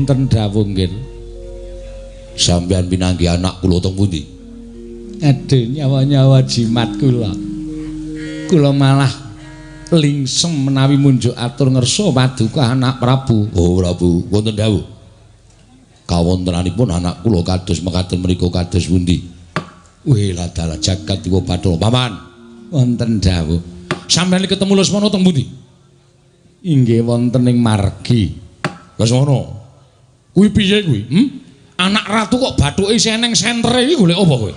wonten dawuh nggih. Sampeyan pinanggi anak kula teng pundi? Aduh nyawa-nyawa jimat kula. Kula malah lingsem menawi munjuk atur ngersa paduka anak Prabu. Oh Prabu, wonten dawuh. Kawontenanipun anak kula kados mekaten menika kados pundi? Wih ladalah jagat iku Bathara. Paman, Wonten dawuh. sampeyan ketemu Lesmana teng pundi? Inggih wonten ing margi. Lesmana. Kuwi piye kuwi? Anak ratu kok bathuke seneng sentere iki golek apa kowe?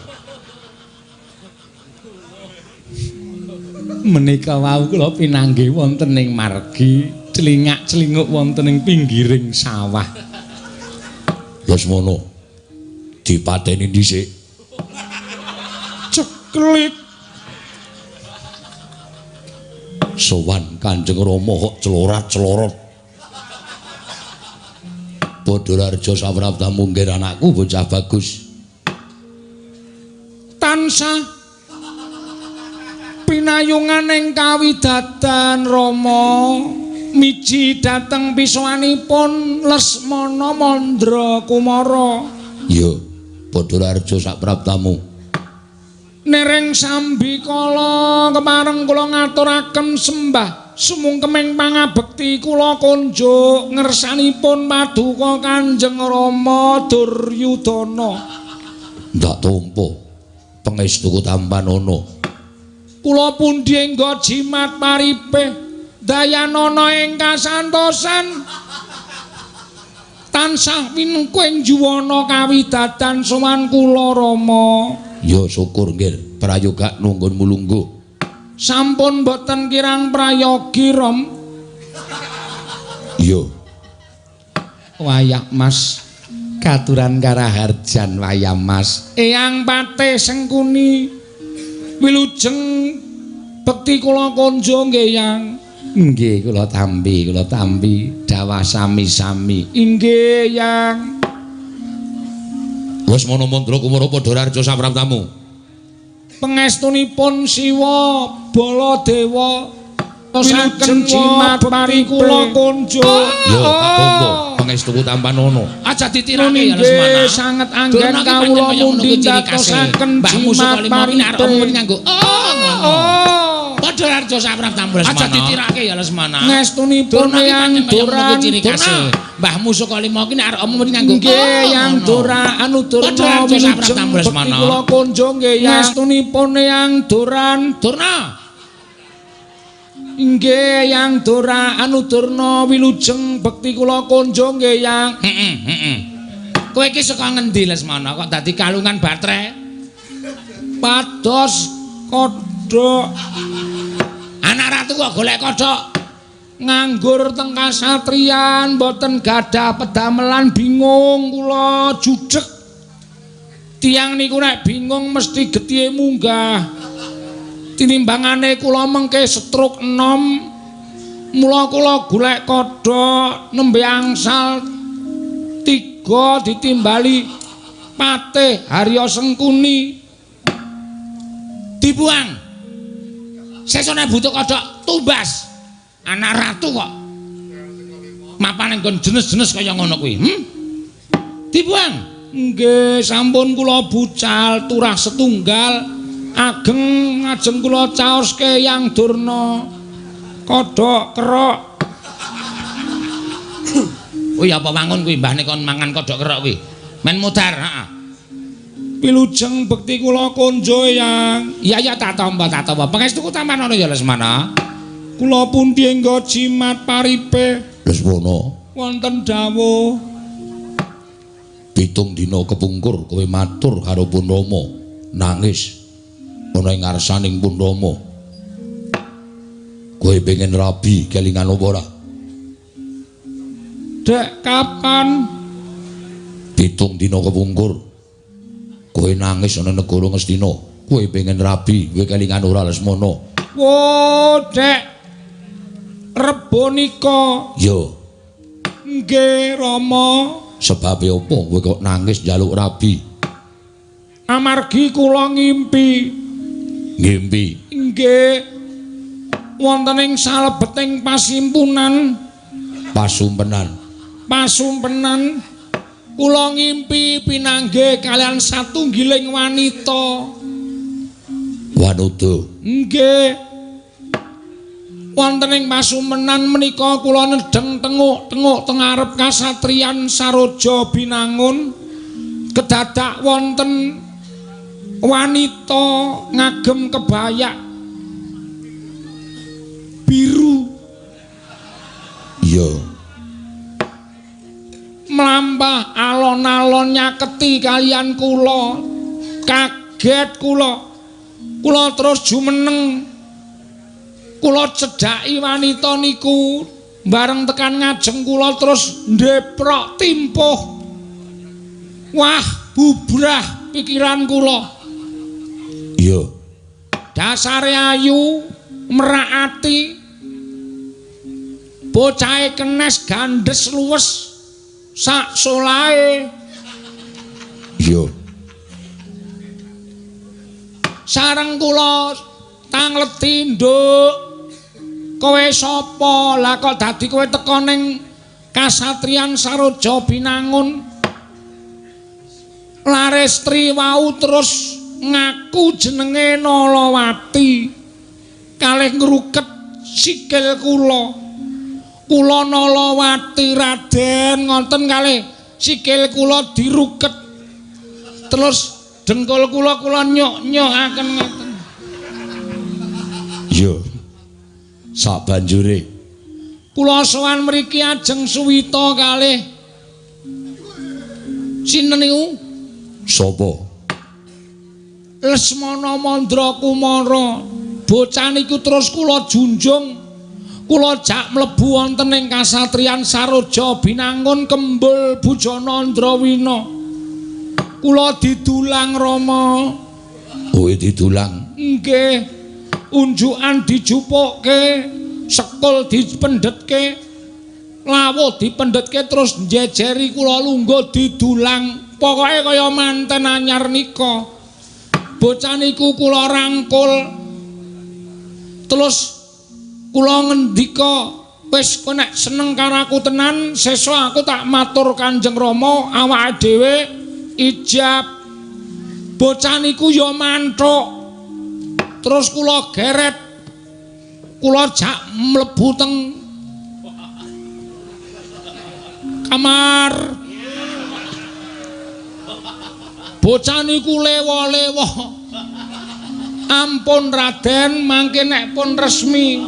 Menika wau kula pinanggih wonten ing margi, celingak-celinguk wonten ing pinggiring sawah. Lesmana. Dipateni dhisik. Ceklik. Sowan Kanjeng Rama kok celorat-celorot. Padhararja saprapta munggir anakku bocah bagus. Tansah pinayungan ing kawidadan Rama miji dhateng pisowanipun Lesmana Mandra Kumara. Ya, Padhararja sapraptamu. Nereng sambi kala kemareng kula ngaturaken sembah sumungkeming pangabekti kula kunjuk ngersanipun paduka Kanjeng Rama Duryudana. Ndak tampa pangestuku tampanana. Kula pundi engga jimat paripeh dayanana ing kasantosan tansah pinengkuing juwana kawidadan sowan kula Rama. Ya syukur nggih, prayoga nunggun mulungguh. Sampun boten kirang prayogi Rom. Ya. Wayah Mas katuran karaharjan wayah Mas. Eyang Patih Sengkuni wilujeng bekti kula konjo nggih Yang. Nggih kula tampi dawah sami-sami. Inggih Yang. Lesmana Mandra Kumara Padhararja sapraptamu. Pangestunipun Siwa Baladewa saken jimat pari kula konjo. Ya tak tampa pangestuku tampanana. Aja ditirake ya Lesmana. Sanget anggen kawula mundi ndatosaken jimat pari nganggo. Padhararja sapraptamu Lesmana. Aja ditirake ya Lesmana. Ngestunipun Yang Duran Mbahmu saka lima ki nek arep omong nganggo. Nggih Yang Dura Anudurna wilujeng kula konjo nggih ngestunipun Yang Duran Durna. Inggih Yang Dura Anudurna wilujeng bekti kula konjo nggih Yang. Kowe iki saka ngendi Lesmana kok dadi kalungan batre? Pados kodhok. Anak ratu kok golek kodhok. Nganggur teng kasatriyan boten gadah pedamelan bingung kula jujeg. Tiang niku nek bingung mesti getih munggah. Tinimbangane kula mengke stroke enom. Mula kula golek kodhok nembe angsal 3 ditimbali Patih Harya Sengkuni. Dibuang. Sesone butuh kodhok tumbas. Anak ratu kok mapan nggon jenis-jenis kaya ngono kuwi. Dibuang. Nggih, sampun kula bucal turah setunggal ageng ngajeng kula caoske Yang Durna. Kodhok kerok. Oh ya apa wangun kuwi mbahne kon mangan kodhok kerok kuwi. Men mudhar, heeh. Pilujeng bekti kula konjo Yang. Iya tak tampa. Pangestuku tampanana ya Lesmana. Kula pundi engga jimat paripe Lesmana. wonten dawuh 7 dina kepungkur kowe matur karo Pun Rama nangis ana ing ngarsaning Pun Rama. Kowe pengen rabi kelingan apa ora? Dek kapan 7 dina kepungkur kowe nangis ana negara Ngastina. Kowe pengen rabi kowe kelingan ora Lesmana? wo Dek Rebo nika. Yo. Nggih Rama. Sebab apa kowe kok nangis njaluk rabi? Amargi kula ngimpi. Ngimpi. Nggih. Wonten ing salebeting pasimpunan Pasumpenan. pasumpenan kula ngimpi pinanggih kalian satunggiling wanita. Wanita. Nggih. Wonten ing pasumpenan menika kula nedeng tenguk-tenguk teng ngarep kasatriyan Saroja Binangun kedadak wonten wanita ngagem kebaya biru. Iya. Mlampah alon-alon nyaketi kalian kula. Kaget kula. Kula terus jumeneng. Kula cedhaki wanita niku bareng tekan ngajeng kula terus ndeprok timpuh. Wah, bubrah pikiran kula. Iya. Dasare ayu, merak ati. Bocahe kenes gandes luwes sak solahe. Iya. Sareng kula tangleti, Nduk. Kowe sapa? Lah kok dadi kowe teka ning kasatriyan Saroja Binangun? Larestri wau terus ngaku jenenge Nalawati. Kalih ngruket sikil kula. Kula Nalawati Raden ngoten kalih sikil kula diruket. Terus dengkul kula nyok-nyokaken ngoten. Iya. Sak banjure kula sowan mriki ajeng suwita kalih sinten niku? sapa? Lesmana Mandra Kumara. Bocah niku terus kula junjung. Kula jak mlebu wonten ing kasatriyan Saroja Binangun Kembul Bujanandrawina. Kula didulang Rama. Kowe didulang? Nggih. Unjukan dijupukke, sekul dipendhetke, lawuh dipendhetke terus njejeri kula lungguh didulang. Pokoke kaya manten anyar nika. Bocah niku kula rangkul. Terus kula ngendika, wis kowe nek seneng karo aku tenan, sesuk aku tak matur Kanjeng Rama awake dhewe ijab. Bocah niku ya mantuk. Terus kula geret, kula jak mlebu teng kamar. Bocah niku lewo-lewo. Ampun Raden, mangke nek pun resmi.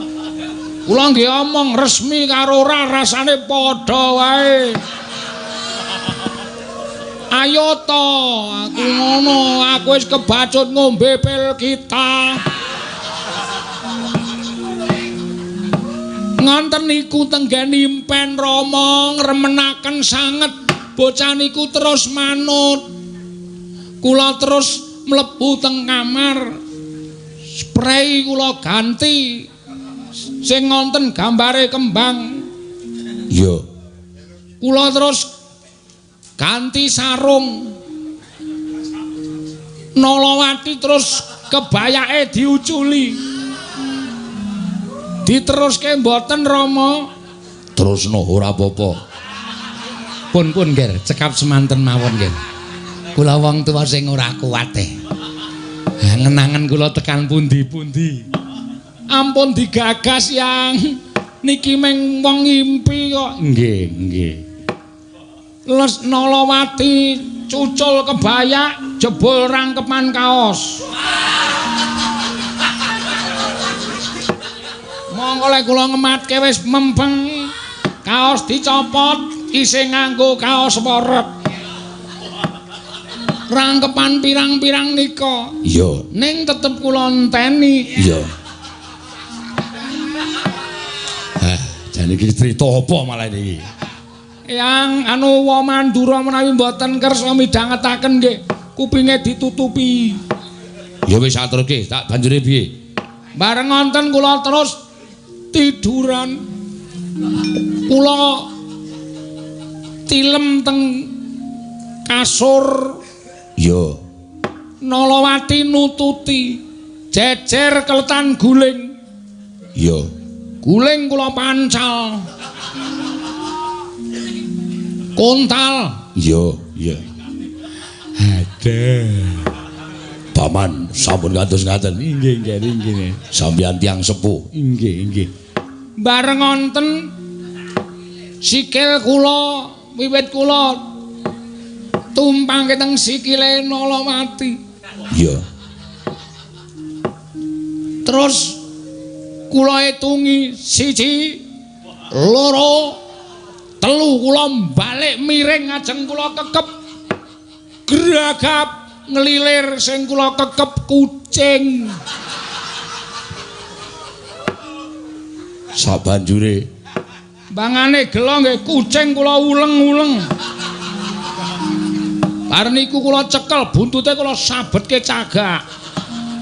Kula nggih omong resmi karo ora rasane padha wae. Ayo to, aku ngono, aku wis kebacut ngombe pil kita. Ngonten niku tenggen impen Rama ngremenaken sanget. Bocah niku terus manut. Kula terus mlebu teng kamar. Spray kula ganti. Sing ngonten gambare kembang. Iya. Kula terus ganti sarung. Nalawati terus kebayake diuculi. Diteruske mboten Rama. Terusno ora apa-apa. Pun Ger, cekap semanten mawon Ger. Kula wong tuwa sing ora kuat e. Ngenangen kula tekan pundi-pundi. Ampun digagas Yang. Niki meng wong ngimpi kok. Nggih. Les Nalawati cucul kebaya jebul rangkepan kaos. Monggo lek kula ngematke wis mempeng. Kaos dicopot isih nganggo kaos worep. Rangkepan pirang-pirang nika. Iya. Ning tetep kula enteni. Iya. Jane iki crita apa malah iki? Yang anu wa Mandura menawi mboten kersa midhangetaken nggih kupinge ditutupi. Ya wis aturke, tak banjure piye? Bareng ngonten kula terus tiduran. Kula tilem teng kasur. Ya. Nalawati nututi jejer keletan guling. Ya. Guling kula pancal. Kontal. Iya. Aduh. Paman sampun kados ngaten. Inggih. Sampeyan tiyang sepuh. Inggih. Bareng wonten sikil kula wiwit kula tumpang keteng sikile Nalawati. Iya. Terus kula etungi 1 2 3 kula balik miring ajeng kula kekep gragap ngelilir sing kula kekep kucing. Sabanjure Bangane gelo nggih kucing kula uleng-uleng. Bar niku kula cekel buntute kula sabetke cagak.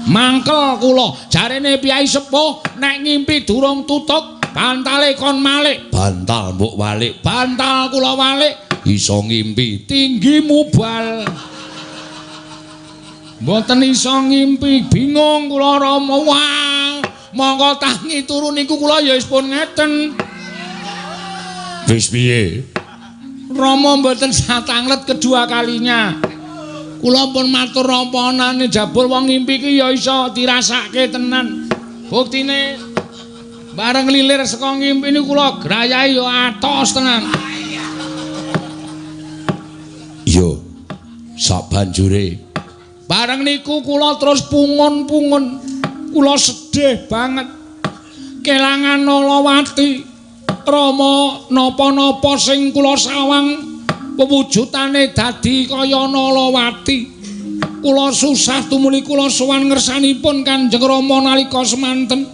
Mangkel kula jarene piyai sepuh nek ngimpi durung tutuk bantale kon malik. bantal mbok walik Bantal kula walik iso ngimpi. tinggi mubal. Mboten iso ngimpi bingung kula Rama. Wah, monggo tangi turu niku kula ya wis pun ngeten. Wis piye? Rama mboten satanglet kedua kalinya. Kula pun matur rampanane jabul wong ngimpi iki ya iso dirasake tenan. Buktine bareng lilir saka ngimpi niku kula grayahi ya atos tenan. Iya. Sabanjure Bareng niku kula terus pungun-pungun. Kula sedih banget. Kelangan Nalawati. Rama napa-napa sing kula sawang pewujutane dadi kaya Nalawati. Kula susah tumuli kula sowan ngersanipun Kanjeng Rama nalika semanten.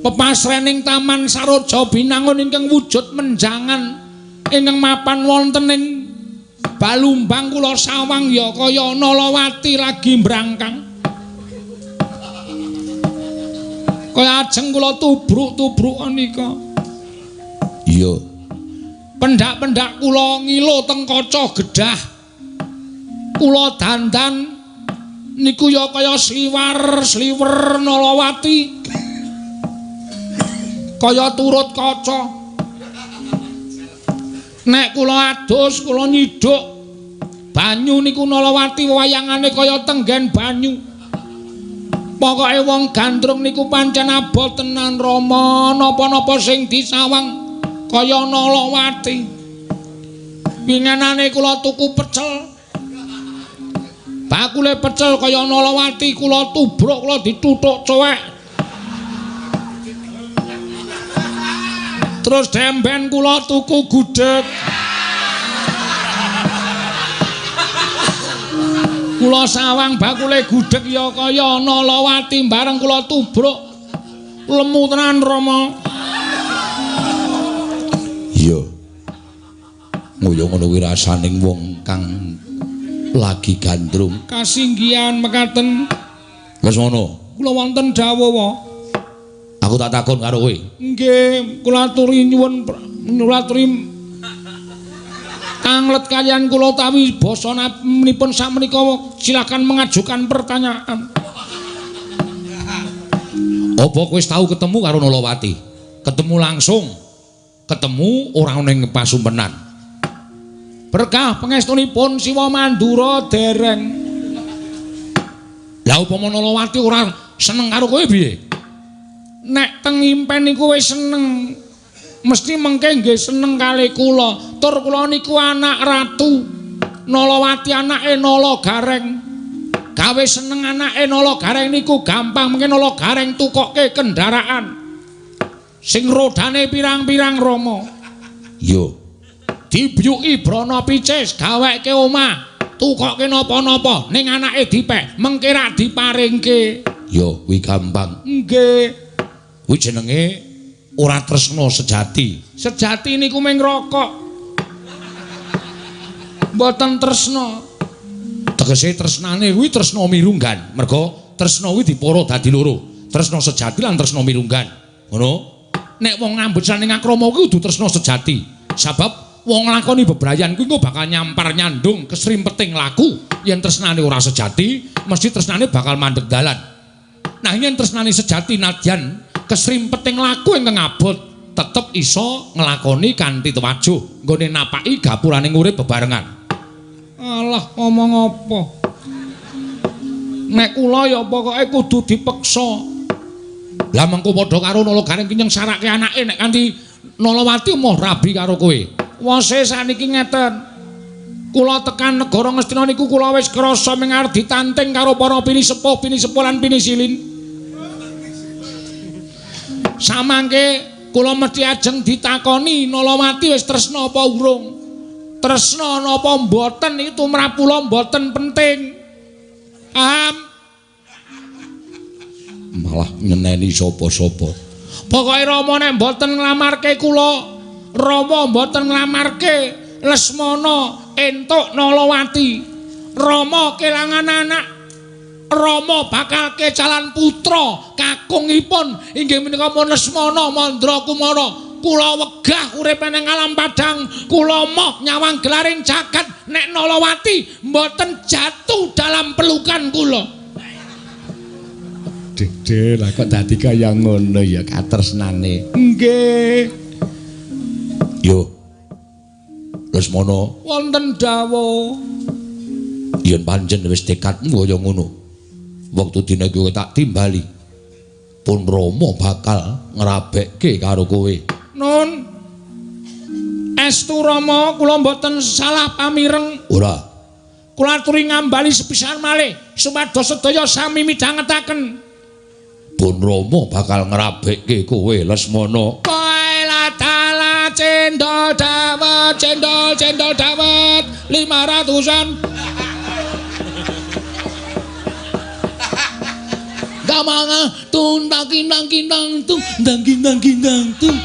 Pepasrening Taman Saroja Binangun ingkang wujud menjangan ingkang mapan wonten ing Balumbang kula sawang ya kaya Nalawati lagi mbrangkang. Kaya ajeng kula tubruk-tubruk nika. iya. Pendak-pendak kula ngilo teng kaca gedhah. Kula dandan niku ya kaya sliwer Nalawati. Kaya turut kaca. Nek kula adus, kula nyiduk banyu niku Nalawati wayangane kaya tenggen banyu. Pokoke wong gandrung niku pancen abot tenan Rama, napa-napa sing disawang kaya Nalawati. Wingenane kula tuku pecel. Bakule pecel kaya Nalawati kula tubruk, kula dituthuk cuwek. Terus demben kula tuku gudeg. Kula sawang bakule gudeg ya kaya Nalawati bareng kula tubruk. Lemu tenan Rama. Iya. Ngoyo ngono kuwi rasaning wong kang lagi gandrung. Kasinggihan mekaten. Wis ngono. Kula wonten dawuh. Aku tak takon karo kowe. Nggih, kula aturi nyuwun anglet kalian kula utawi basa naminipun sakmenika silakan mengajukan pertanyaan. Apa kowe wis tau ketemu karo Nalawati? Ketemu langsung? Ketemu ora ning pasumpenan? Berkah pangestunipun Siwa Mandura dereng. Lah upama Nalawati ora seneng karo kowe piye? Nek teng impen niku wis seneng. Mesti mengke nggih seneng kalih kula. Tur kula niku anak ratu. Nalawati anake Nalagareng. Gawe seneng anake Nalagareng niku gampang, mengke Nalagareng tukokke kendaraan sing rodane pirang-pirang Rama. Yo. Dibyuki brana picis gaweke omah. Tukokke napa-napa ning anake dipek, mengke rak diparingke. Yo, kuwi gampang. Nggih. Kuwi jenenge ora tresna sejati. Sejati niku mung rokok. Mboten tresna. Tegese tresnane kuwi tresna mirunggan. Merga tresna kuwi dipara dadi loro. Tresna sejati lan tresna mirunggan. Ngono? Nek wong ngambesan ning akrama kuwi kudu tresna sejati. Sebab Wong nglakoni bebrayan kuwi engko bakal nyampar nyandung kesrimpeting laku. Yen tresnane ora sejati, mesti tresnane bakal mandeg dalan. Nah yen tresnane sejati nadyan kesrimpeting laku ingkang abot tetep iso nglakoni kanthi tuwajuh nggone napaki gapuraning urip bebarengan. Alah ngomong apa? Nek kula ya pokoke kudu dipeksa. Lah mengko padha karo Nalagaring Kinyeng sarake anake nek kanthi Nalawati moh rabi karo kowe. Wose saniki ngeten. Kula tekan negara Ngastina niku kula wis krasa mengar ditanting karo para pinisepuh lan pinisilin. Samangke kula mesti ajeng ditakoni Nalawati wis tresna apa urung. Tresna napa mboten iki tumrap kula mboten penting. Paham? Malah nyeneni sapa-sapa. Pokoke Rama nek mboten nglamarke kula, Rama mboten nglamarke Lesmana entuk Nalawati. Rama kelangan anak. Rama bakal kecalan putra kakungipun inggih menika Lesmana Mandra Kumara. Kula wegah urip ning alam padang, kula moh nyawang gelaring jagat nek Nalawati mboten jatuh dalam pelukan kula. Dede lah kok dadi kaya ngono ya katresnane. Nggih. Yo. Lesmana wonten dawuh. Yen pancen wis tekadmu kaya ngono. Wektu dina iki tak timbali. Pun Rama bakal ngrabekke karo kowe. Nun. Estu Rama kula mboten salah pamireng. Ora. Kula aturi ngambali sepisan malih supados sedaya sami midhangetaken. Pun Rama bakal ngrabekke kowe Lesmana. Kowe latala cendol dawet 500-an. Gamanga tun tang kinang tung dang tung.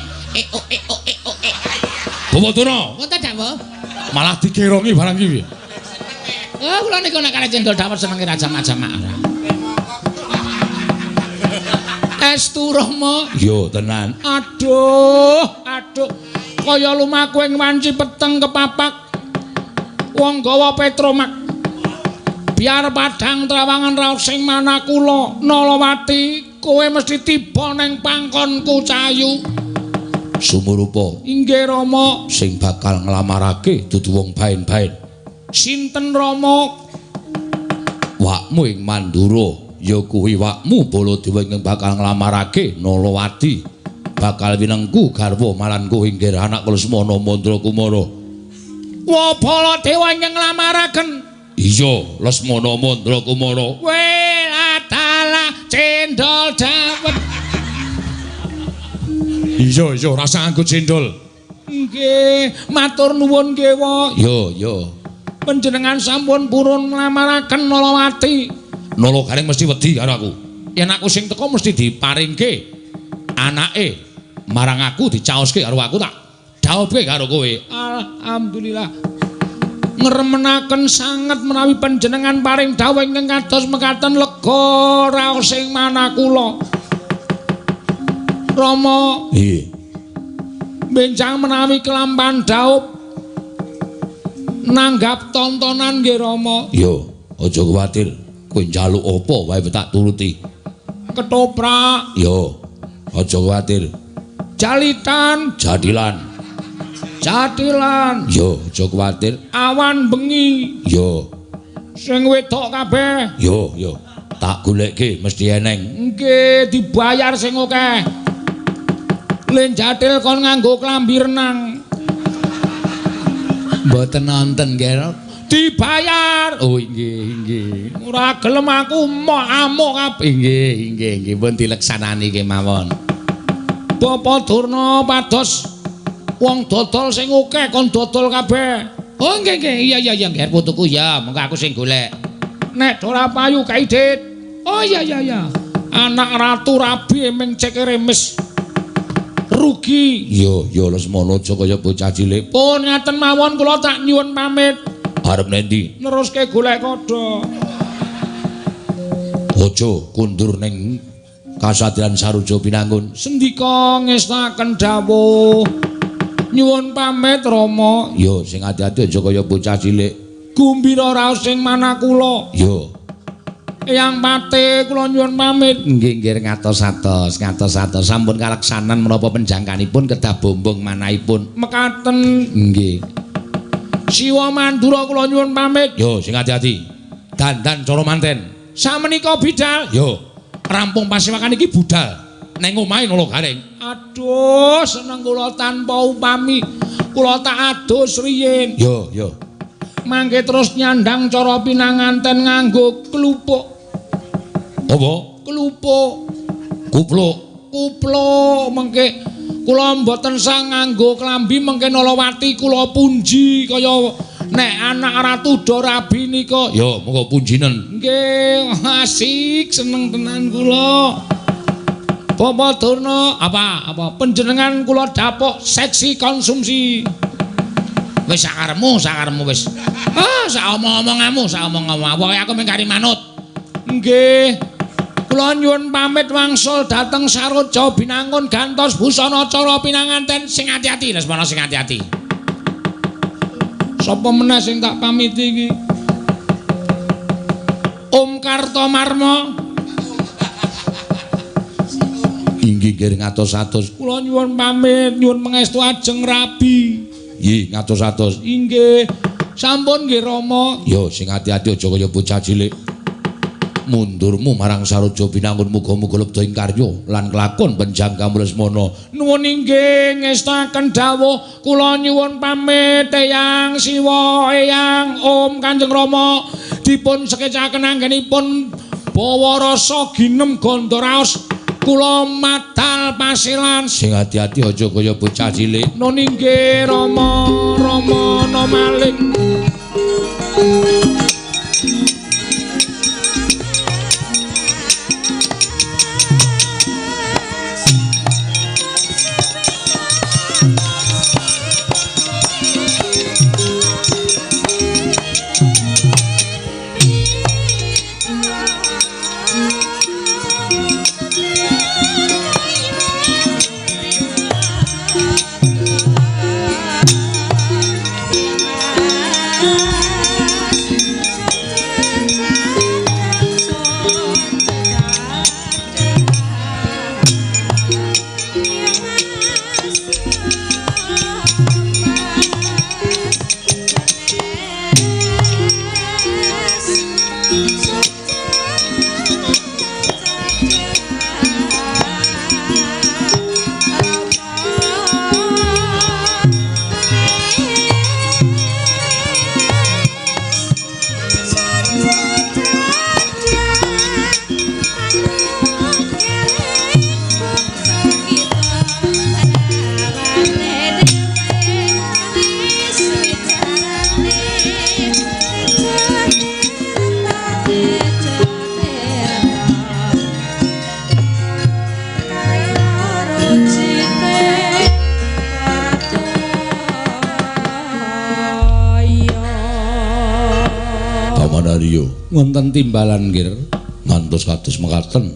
Bawadana. Wonten dawuh. Malah dikerongi barang iki. Oh, kula niku nek kali cendol dawet seneng rajam-rajamak. Estu Rama. Yo tenan. Aduh. Kaya lumaku ing wanci peteng kepapak. Wong gawa Petromak. Biar padang trawangan raos sing mana kula Nalawati, kowe mesti tiba ning pangkonku Cayu. Sumurupa. Inggih Rama. Sing bakal nglamarake dudu wong baen-baen. Sinten Rama? Wakmu ing Mandura. Ya kuwi wakmu Baladewa ing bakal nglamarake Nalawati. Bakal winengku garwa malan kowe inggih anak Lesmana Mandra Kumara. Wa Baladewa ing nglamaraken. Iya, Lesmana Mandra Kumara. Welatala cendol dawet. Iya, rasa anggo cendol. Nggih, matur nuwun nggih, Wa. Yo. Panjenengan sampun purun nglamaraken Nalawati. Nalagaring mesti wedi karo aku. Yen aku sing teka mesti diparingke anake marang aku dicaoske karo aku tak dhawuhke karo kowe. Alhamdulillah. Ngremenaken sanget menawi panjenengan paring dawuh ingkang kados mekaten lega raos ing manah kula. Rama. Nggih. Benjang menawi kelampan dhawuh nanggap tontonan nggih Rama. Yo, aja kuwatir. Kowe njaluk apa wae tak turuti. Ketoprak. Yo, aja kuwatir. Jalitan. Jadilan. Yo, aja kuwatir. Awan bengi. Yo. Sing wedok kabeh. Yo. Tak goleke mesti eneng. Nggih, dibayar sing akeh. Len jatil kon nganggo klambi renang. Mboten nonton nggih. Dibayar. Oh nggih. Ora gelem aku amuk kabeh. Nggih. Pun dileksanani kemawon. Bapa Durna pados wong dodol sing akeh kon dodol kabeh. Oh nggih. Iya nggih putuku ya, mengko aku sing golek. Nek ora payu kaidit. Oh iya. Anak ratu rabi ming cek remes. Rugi. Yo Lesmana aja kaya bocah cilik. Pun ngaten mawon kula tak nyuwun pamit. Arep nendi? Neruske golek kodho. Aja kundur ning Kasatriyan Saruja Pinangun. Sendika ngestaken dawuh. Nyuwun pamit Rama. Yo sing ati-ati aja kaya bocah cilik. Gumbira raos sing manah kula. Yo. Eyang Pate kula nyuwun pamit. Nggih nggih ngatos-atos sampun kaleksanan menapa penjangkanipun kedah bombong manahipun. Mekaten. Nggih. Siwa Mandura kula nyuwun pamit. Yo sing ati-ati. Dandan cara manten. Samenika bidal. Yo rampung pasiwakan iki budal. Neng omahe nolo garing. Aduh, seneng kula tanpa upami. Kula tak adus riyin. Yo. Mangke terus nyandang cara pinanganten nganggo klupuk. Apa? Klupuk. Kupluk. Mengke kula mboten sang nganggo klambi mengke Nalawati kula punji kaya nek anak Ratu Dorabi nika. Yo, monggo punjinen. Nggih, asik seneng tenan kula. Bapak Durna, apa panjenengan kula dapuk seksi konsumsi. Wis sakaremu wis. Sak omong-omonganmu. Pokoke aku mengkari manut. Nggih. Kula nyuwun pamit wangsul dhateng Saroja Binangun gantos busana acara pinanganten sing ati-ati, Lesmana sing ati-ati. Sapa meneh sing tak pamiti iki? Om Kartomarma. Inggih nggih ngatos-atos. Kula nyuwun pamit, nyuwun pangestu ajeng rabi. Nggih ngatos-atos. Inggih. Sampun nggih Rama. Yo sing ati-ati aja kaya bocah cilik. Mundurmu marang Saroja Binangun muga-muga lebda ing karya lan kelakon penjangkamu Lesmana. Nuwun inggih ngestaken dawuh kula nyuwun pamit Eyang Siwa, Eyang Om Kanjeng Rama dipun sekecaken anggenipun bawa rasa ginem ganda raos kula madal pasilan. Sing ati-ati aja kaya bocah cilik. Nuwun inggih Rama no maling. Wonten timbalan nggih ngantos kados mekaten.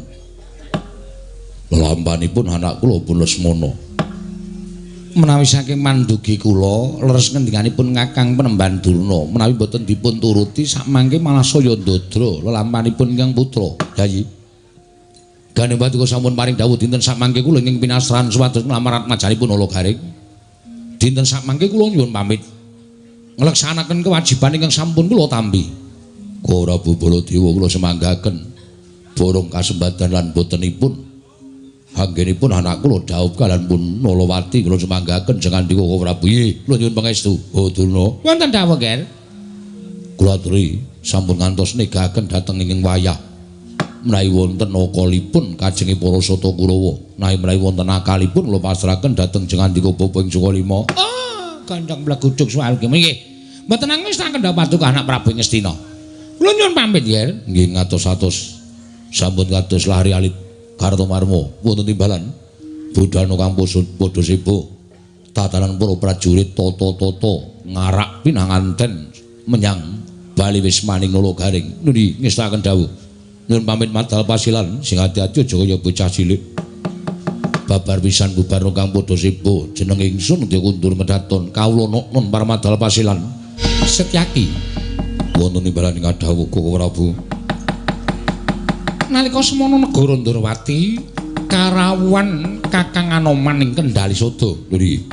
Lelampanipun anak kula pun Lesmana. Menawi saking mandugi kula leres ngendinganipun Kakang Penemban Durna menawi boten dipun turuti sakmangke malah saya ndodra lelampanipun ingkang putra. Yayi. Gane paduka sampun paring dawuh dinten sakmangke kula ing pinastran supados nglamarat majanipun Nala Garing. Dinten sakmangke kula nyuwun pamit nglaksanaken kewajiban ingkang sampun kula tampi. Ora Baladewa kula semanggaken borong kasembatan lan botenipun anggenipun anak kula dhaup kaliyan pun Nalawati kula semanggaken jengandika Prabu kula nyuwun pangestu. Oh Durna wonten dawuh Ger kula aturi sampun ngantos negaken dhateng ing wayah menawi wonten nakalipun kajenge para Sata Kurawa menawi wonten akalipun kula pasrahaken dhateng jengandika Bapa ing Sukalima. Gandhang blaguduk soal nggih mboten nangis tak kendha paduka anak Prabu Ngastina. Kula nyuwun pamit Yer. Nggih ngatos-atos. Sampun kados lari alit Kartomarma wonten timbalan budhana kang padha sebo. Tatanan para prajurit tata-tata ngarak pinanganten menyang bali wis maning Nala Garing. Nundi ngestaken dawuh. Nyuwun pamit madal pasilan sing ati-ati aja kaya bocah cilik. Babar pisan bubarna kang padha sebo jeneng ingsun dikundur medhaton kawula non paramadal pasilan. Setyaki wonten timbalan ing dawuh Koko Prabu. nalika semana negara Ndrawati karawuhan Kakang Anoman ing Kendali Sada. Lho iki.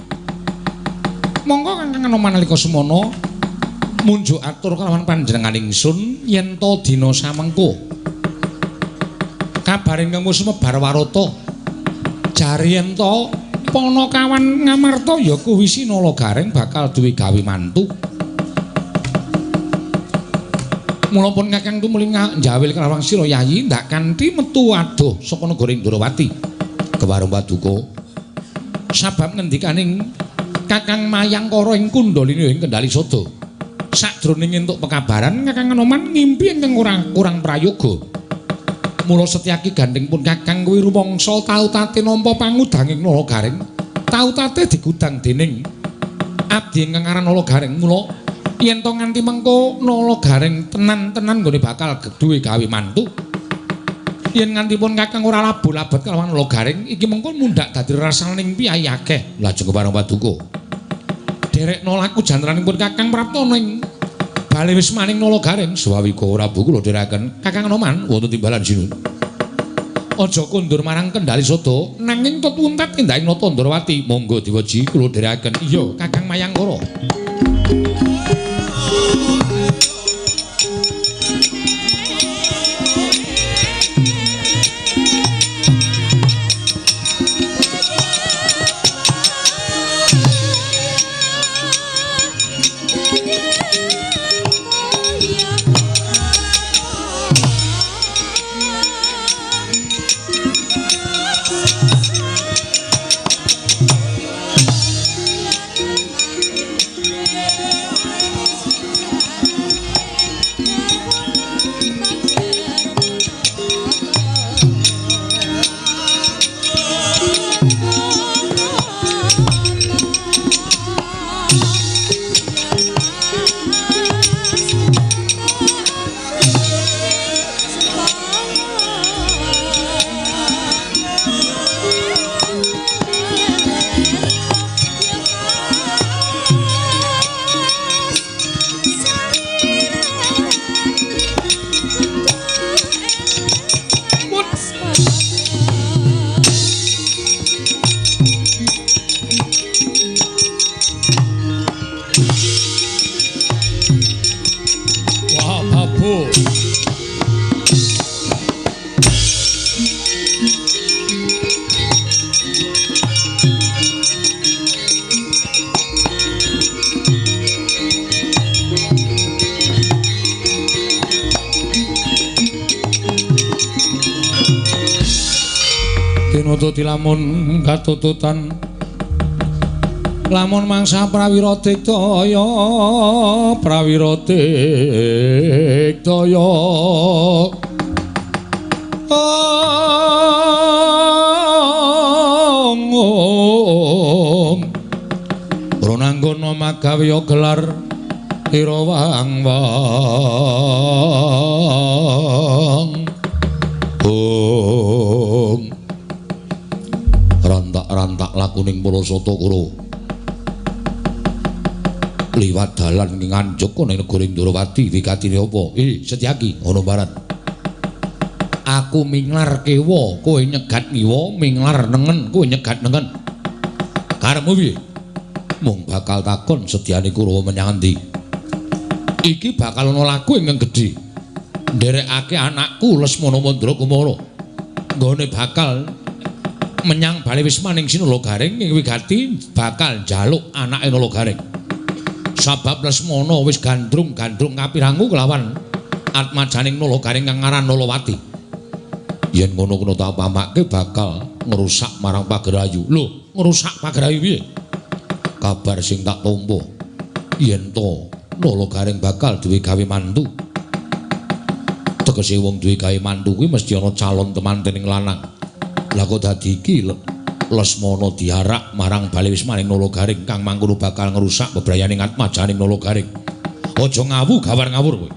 Monggo Kakang Anoman nalika semana munjuk atur kalawan panjenengan ingsun yen to dina samengko kabaring kang wis mebar warata jare yen to Panakawan Ngamarta ya kuwi Sinala Gareng bakal duwe gawe mantu. Mula pun Kakang tumuli njawil kalawang sira yayi ndak kanthi metu adoh saka negara Ndrawati. Kewarung Paduka. Sabab ngendikaning Kakang Mayangkara ing Kundalini ing Kendali Sada. Sadroning entuk pekabaran Kakang Anoman ngimpi ingkang kurang prayoga. Mula Setyaki gandeng pun Kakang kuwi rumangsa tau-tate nampa pangudanging Nala Gareng. Tau-tate digudang dening abdi ingkang aran Nala Gareng. Mula yen to nganti mengko Nala Gareng tenan-tenan nggone bakal duwe gawe mantu. Yen nganti pun Kakang ora labet kalawan Nala Gareng iki mengko mundhak dadi rasaning piyai akeh. Lajeng kepareng Paduka. Derekna laku jantranipun Kakang Prapta ning bale wis maning Nala Gareng Swawika Prabu kula dherekaken Kakang Anoman wonten timbalan sinun. Aja kondur marang Kendali Sada nanging tetuntet kendhahing nata Ndrawati. Monggo diweji kula dherekaken. Iya Kakang Mayangkara. Dinata lamun katututan lamun mangsa prawira digdaya Prananggana magawe gelar irawang-wang rantak-rantak lakuning Parasata Kura liwat dalan ing Nganjuk ning negara Ndrawati wikatine apa? Setyaki ana barat. Aku minglar kewa, kowe nyegat ngiwa, minglar nengen, kowe nyegat nengen. Karepmu piye? Mung bakal takon Setyane Kurawa menyang endi? Iki bakal ana laku ingkang gedhe. Nderekake anakku Lesmana Mandrakumara. Nggone bakal menyang bali wis maning Sinala Gareng ing wigati bakal njaluk anake Nala Gareng. Sabab Lesmana wis gandrung-gandrung kapirangu kelawan atmajaning Nala Gareng kang aran Nalawati. Yen ngono kena tak pamake bakal ngrusak marang Pagerayu. Lho, ngrusak Pagerayu piye? Kabar sing tak tampa yen to Nala Gareng bakal duwe gawe mantu. Tegese wong duwe gawe mantu kuwi mesti ana calon temantening lanang. Lah kok dadi iki Lesmana diarak marang bali wis maning Nala Gareng kang mangkono bakal ngrusak bebrayaning atmajaning Nala Gareng. Aja ngawu gawar ngawur kowe.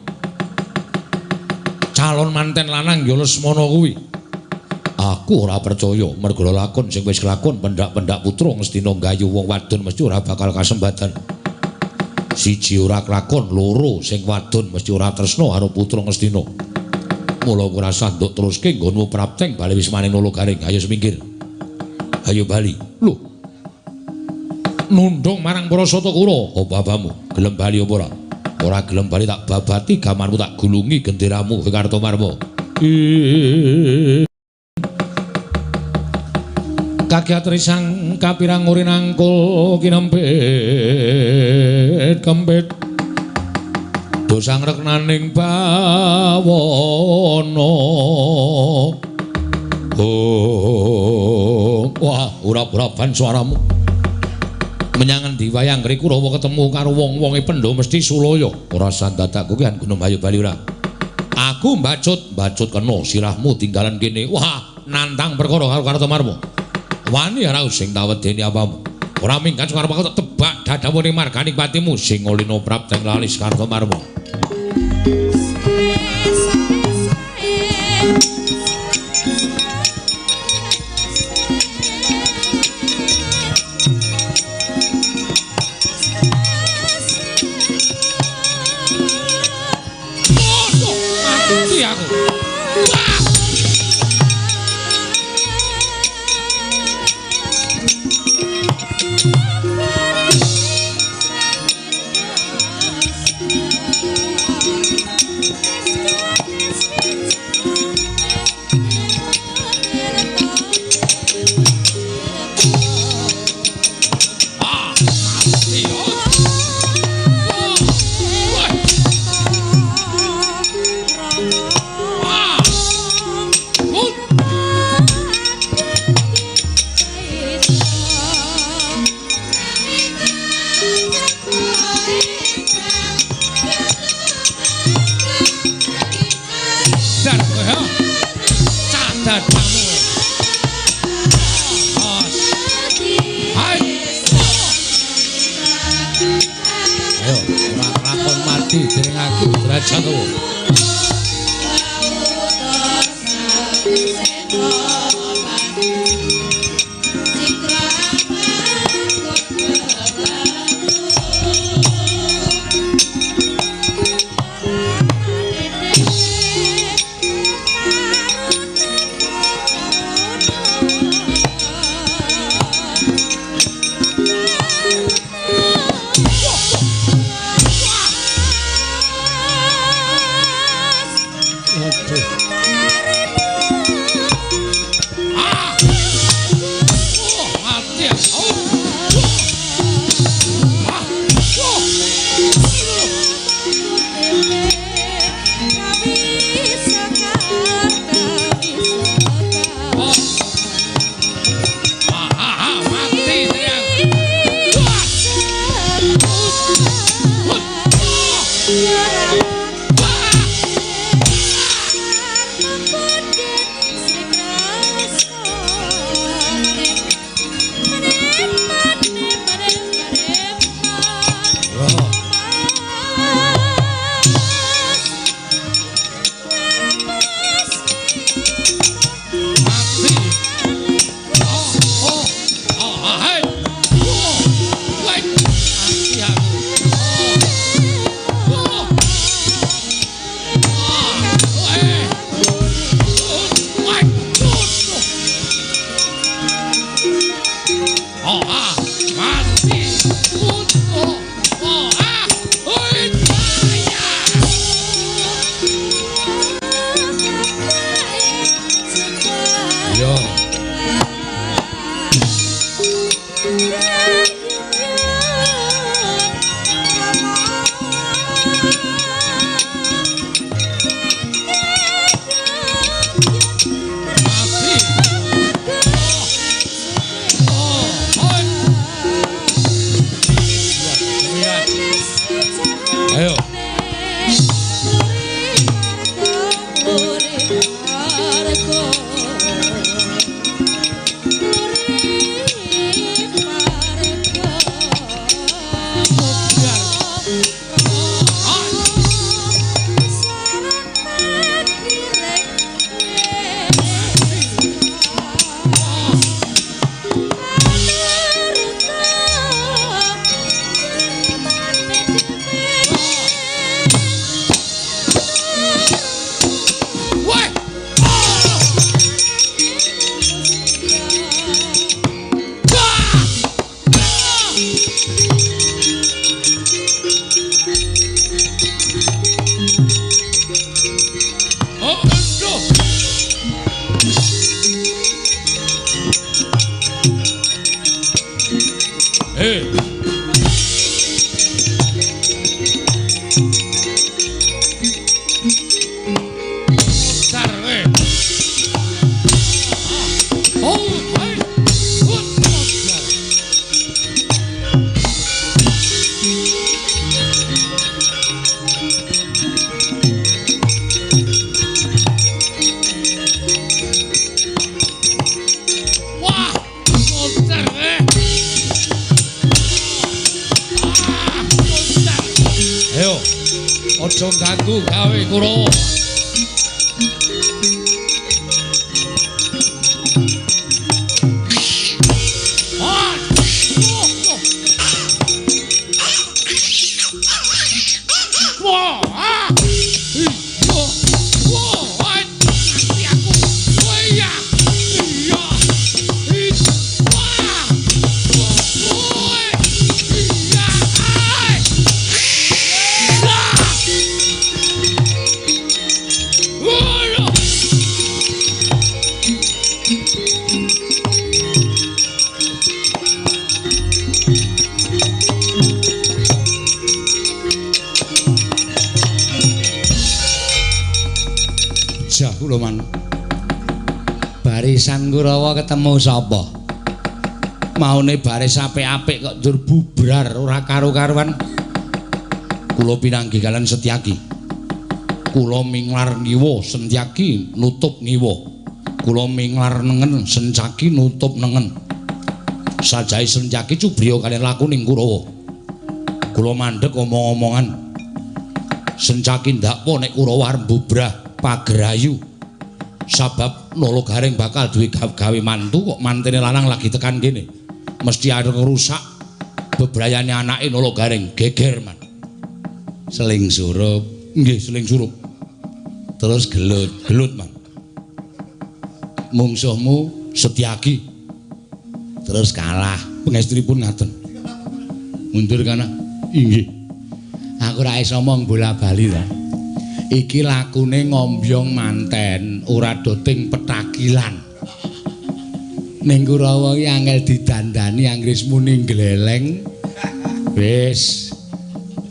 Calon manten lanang ya Lesmana kuwi. Aku ora percaya merga lakon sing wis kelakon pendak-pendak putra ngestina nggayu wong wadon mesti ora bakal kasembatan. Siji ora kelakon, loro sing wadon mesti ora tresna karo putra ngestina. Mula ora usah nduk teruske nggonmu prapteng bali wis maning nolo garing. Ayo semingkir. Ayo bali. Lho. Nundung marang para Satakura. Apa abamu? Gelem bali apa ora? Ora gelem bali tak babati gamanmu tak gulungi genderamu Kartomarma. Kakiat risang kapirang uri nangkul kinempit kempit dosang reknaning bawono. Oh, wah urap-urapan suaramu menyangan diwayang ngri Kurawa ketemu karo wong-wonge Pendho mesti sulaya. Ora sandadakku ki Gunung Bayu bali ora. Aku mbacut kena sirahmu tinggalan kene. Wah, nantang perkara karo Kartomarma. Wani ora sing tawedeni apamu. Ora minggat karo aku tebak dadawune marganing patimu sing ngolina prapteng lalis Kartomarma. aja ganggu gawe Kurawa. Barisan Kurawa ketemu sapa? Maune baris apik-apik kok njur bubrar ora karo-karuan. Kula pinanggih kalian Setyaki. Kula minglar ngiwa Setyaki nutup ngiwa. Kula minglar nengen Setyaki nutup nengen. Sajahe Setyaki cubriya kalian lakuning Kurawa. Kula mandheg omong-omongan. Setyaki ndak po nek Kurawa arep bubrah pagerayu. Sabab Nalagareng bakal duwe gawe mantu kok mantene lanang lagi tekan kene. Mesti arep ngerusak bebrayane anake Nalagareng geger man. Seling surup, nggih seling surup. Terus gelut man. Mungsuhmu Setyaki. Terus kalah, pengestripun ngaten. Mundur kana. Inggih. Aku ora iso omong bola-bali ta. Iki lakune ngombyong manten ora doting petakilan. Ning Kurawa iki angel didandani anggris muni gleleng. Wis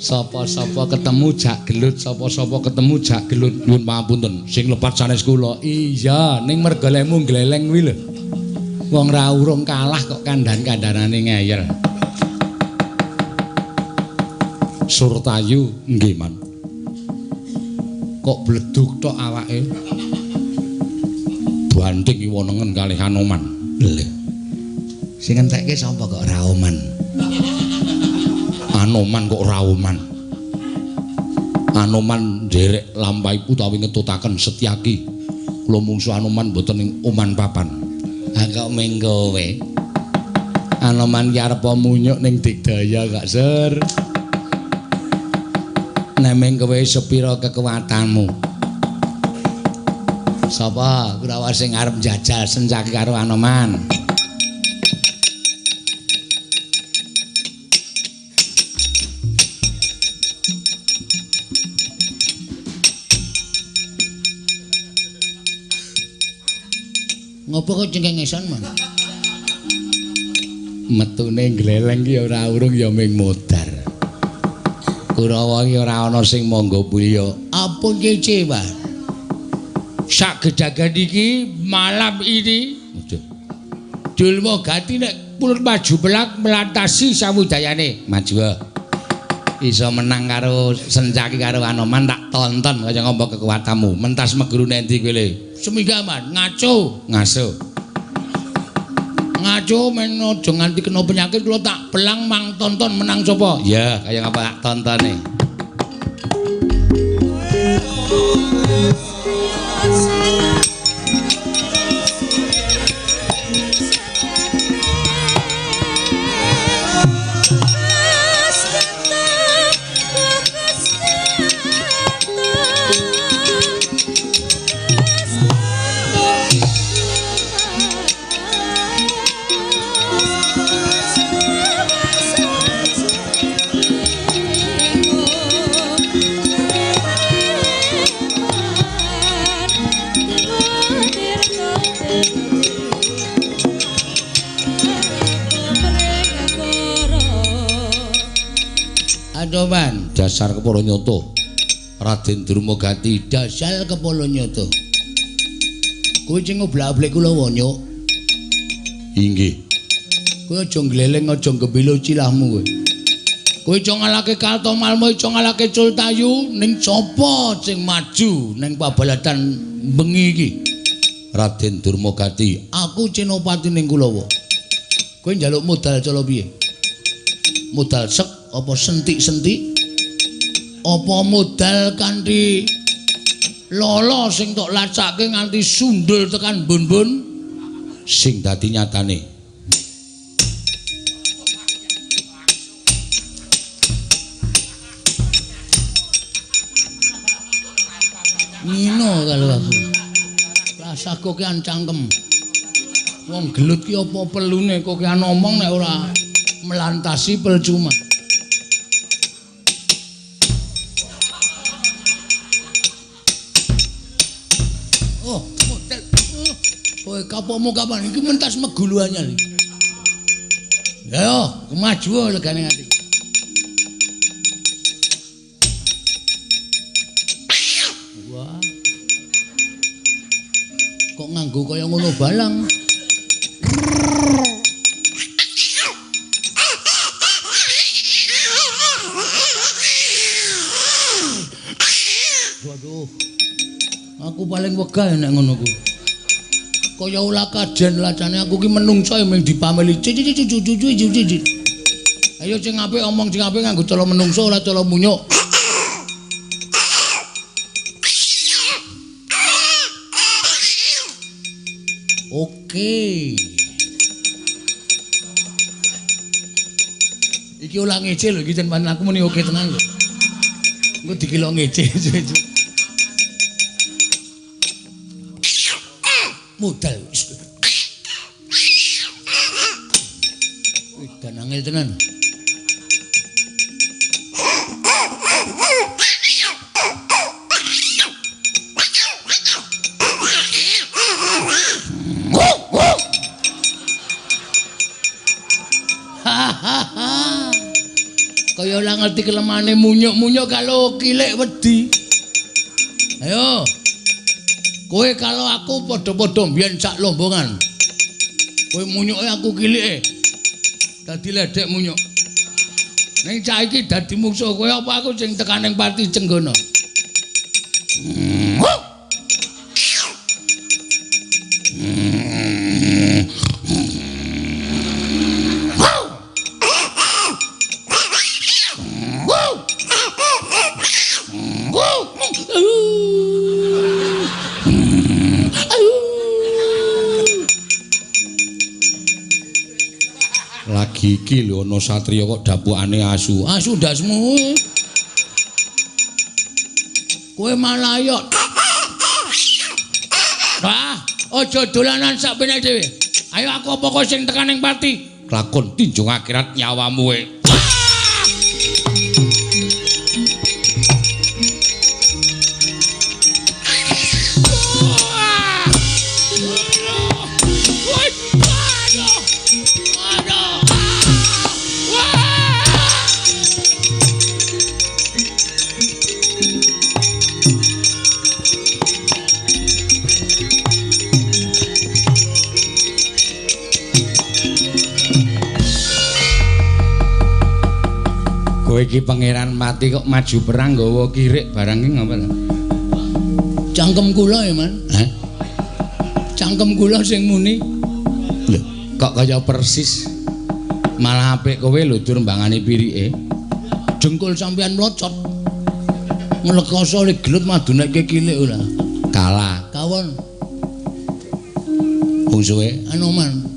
sapa-sapa ketemu jak gelut, sapa-sapa ketemu jak gelut. Nyuwun pangapunten, sing lepat sanes kula. Iya, ning mergolemu gleleng kuwi lho. Wong ra urung kalah kok kandhan-kandhanane ngeyel. Surtayu nggih, Man. Kok bleduk tok awake. Banting iwa nengen kalih Anoman. Lho. Sing entekke sapa kok Raoman? Anoman kok Raoman. Anoman nderek lampahi utawi ngetutaken Setyaki. Kula mungsu Anoman mboten ing oman papan. Ha kok mengkowe. Anoman ki arep munyuk ning Digdaya gak Sur. Nemeng kowe sepira kekuatanmu. Sapa Kurawa sing arep njajal Setyaki karo Anoman? Ngopo kok cengkengesan, Man? Metune gleleng ki ora urung ya ming modar. Kurawa iki ora ana sing mangga mulya. Apa kece, Pak? Sak gedagan iki malam ini Dulma Gati nek purun maju belak melantasi samudayane. Maju. Iso menang karo Setyaki karo Anoman tak tonton kaya ngombo kekuatanmu. Mentas meguru endi kowe le? Seminggaman ngaco, ngaso. Ngaco men aja nganti kena penyakit kula tak belang mang tonton menang sapa? Ya, kaya ngapa tak tontone. Adoman dasar kepala nyoto Raden Durmagati dasar kepala nyoto kowe sing ngoblak-ablik kula wanyuk inggih kowe aja gleleng aja gembilo cilahmu kowe aja ngalake Kaltomalmo aja ngalake Cultayu ning sapa sing maju ning pabaladan bengi iki Raden Durmagati aku Cenopati ning Kulawa kowe njaluk modal cala piye modal sek apa sentik-sentik Apa modal kanthi lolo sing tok lacake nganti sundul tekan bun-bun sing dadi nyatane. Ngino kalau aku. Rasaku ki cangkem. Wong gelut ki apa pelune kok ki omong nek ora melantasi percuma. Oh, model. Kowe kapomu kapan iki mentas megulu anyar iki. Ya, kemaju legane ati. Wah. Kok nganggo kaya ngono balang? Waduh. Aku paling wegah nek ngono ku. Kaya ulah kajen lacane aku ki menungso mung dipameli. Ayo sing apik omong sing apik nganggo cara menungso ora cara munyuk. Oke. Iki ulah ngece lho iki jan panen aku muni oke tenan lho. Engko dikilo ngece. Modal. Wih, dan angel tenan. Kaya ora ngerti kelemane munyuk-munyuk kalau kilik wedi. Ayo. Kowe kalau aku padha-padha mbiyen sak lombongan. Kowe munyuke aku kilike. Dadi ledek munyuk. Ning cah iki dadi musuh kowe apa aku sing tekan ning Pati Cenggana. Lagi iki lho ana satriya kok dapukane asu. Asu ndasmu. Kowe malah yo. Wah, aja dolanan sak penek dhewe. Ayo aku apa kok sing tekan ning Pati? Lakon tinjung akhirat nyawamu kowe. Kowe iki pangeran mati kok maju perang nggawa kirik barang iki ngapa ta? Cangkem kula ya, Man. Hah? Cangkem kula sing muni. Lho, kok kaya persis. Malah apik kowe lho dur mbangani pirike. Jengkul sampean mlocot. Nglekoso le gelut madunekke kilik ora. Kalah. Kawon. Wong suwe Anoman.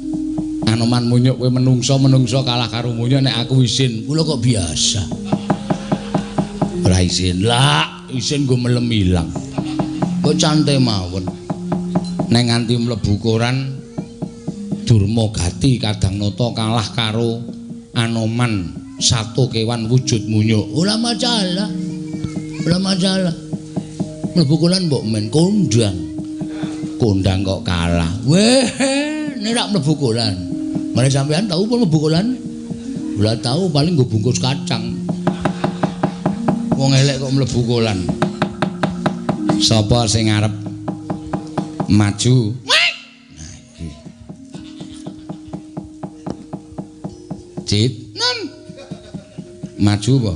Anoman munyuk kowe menungso kalah karo munyuk nek aku isin. Kula kok biasa. Ora isin. Lah, isin nggo melem ilang. Kok cantik mawon. Nek nganti mlebu koran Durmagati Kadang Nata kalah karo Anoman satu kewan wujud munyuk. Ora masalah. Ora masalah. Mlebu koran mbok men kondang. Kondang kok kalah. Weh, nek rak mlebu koran. Mare sampean tahu pun mlebu kolan? Ora tahu paling nggo bungkus kacang. Wong elek kok mlebu kolan. Sapa sing arep maju? Nah iki. Cit, Nun. Maju apa?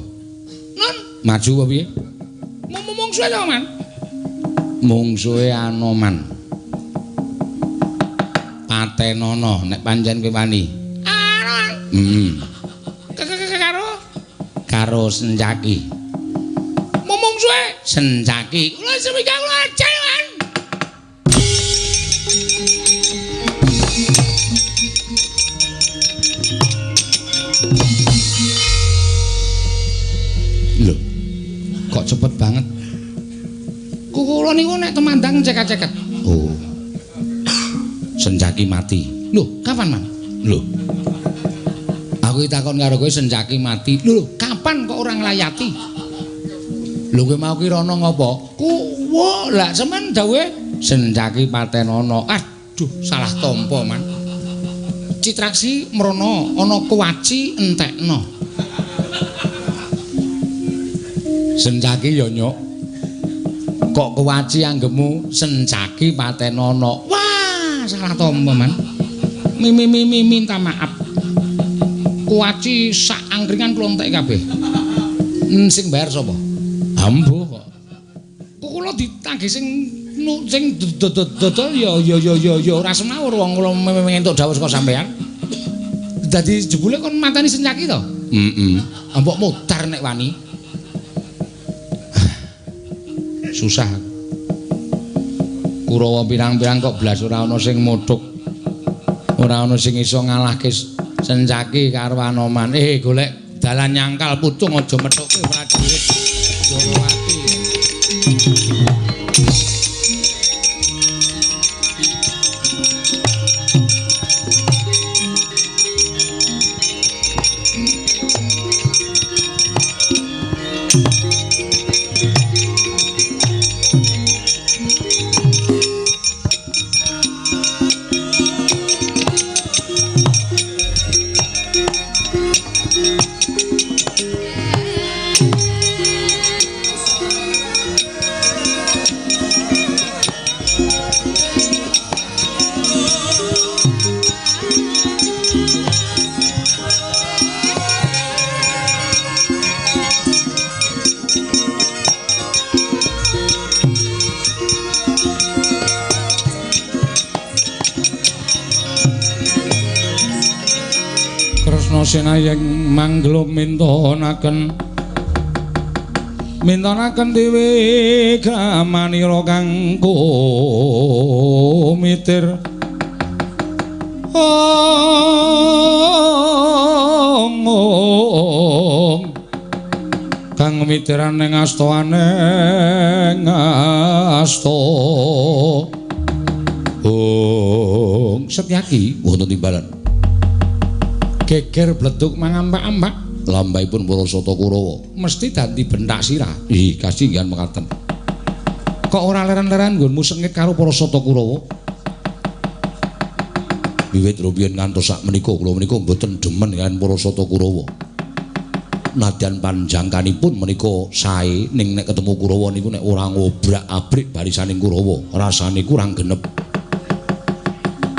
Nun. Maju apa piye? Mungsuhe to, Man. Mungsuhe Anoman. Patenono nek pancen kowe wani. Karo Senjaki. suwe. Senjaki. Kula semika kula ajaran. Lho. Kok cepet banget? Kula niku nek temandang ceket-ceket. Oh. Senjaki mati. Lho, kapan, Man? Lho. Aku takon karo kowe Senjaki mati. Lho, kapan kok orang layati? Lho kowe mau ki rono ngopo? Kuwo, lah semen dawuhe Senjaki patenono. Aduh, salah tampa, Man. Citraksi mrono, ana kuwaci entekno. Senjaki ya nyuk. Kok kuwaci anggemu Senjaki patenono. Wah, salah tampa, Man. Minta maaf. Kuwaci sak angkringan kula entek kabeh. Sing bayar sapa? Ambuh kok. Kula ditagih sing dodol ya ora semawur wong kula entuk dawuh saka sampean. Dadi jebule kon mateni Senjaki to? Mbok modar nek wani. Susah. Kurawa pirang-pirang kok blas ora ana sing modhok. Ora ana sing iso ngalahke Senjaki karo Anoman. Golek dalan nyangkal pucung aja methuke prajurit. Dorowati. Senayeng mangglo mintonaken dewe gramanira kang kumitir kang mitiran ning astoane ngasto Setyaki wonten timbalan geger bleduk mangampak-ampak lambaipun para Sata Kurawa mesti dadi bentak sirah. Kasinggihan mekaten. Kok ora leren-leren nggonmu sengit karo para Sata Kurawa? Wiwit rumiyin ngantos sak menika kula menika mboten demen kan para Sata Kurawa. Nadyan panjangkanipun menika sae ning nek ketemu Kurawa niku nek ora ngobrak-abrik barisaning Kurawa, rasane kurang genep.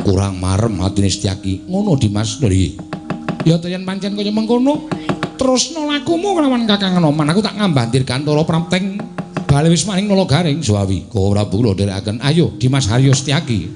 Kurang marem atine Setyaki. Ngono Dimas. Lho ya yen pancen kaya mengkono terusno lakumu kelawan Kakang Anoman aku tak ngambantir Kantara Prapteng bali wis maning Nalagaring Suwawi Kowe Prabu kula dherekaken ayo Dimas Haryo Setyaki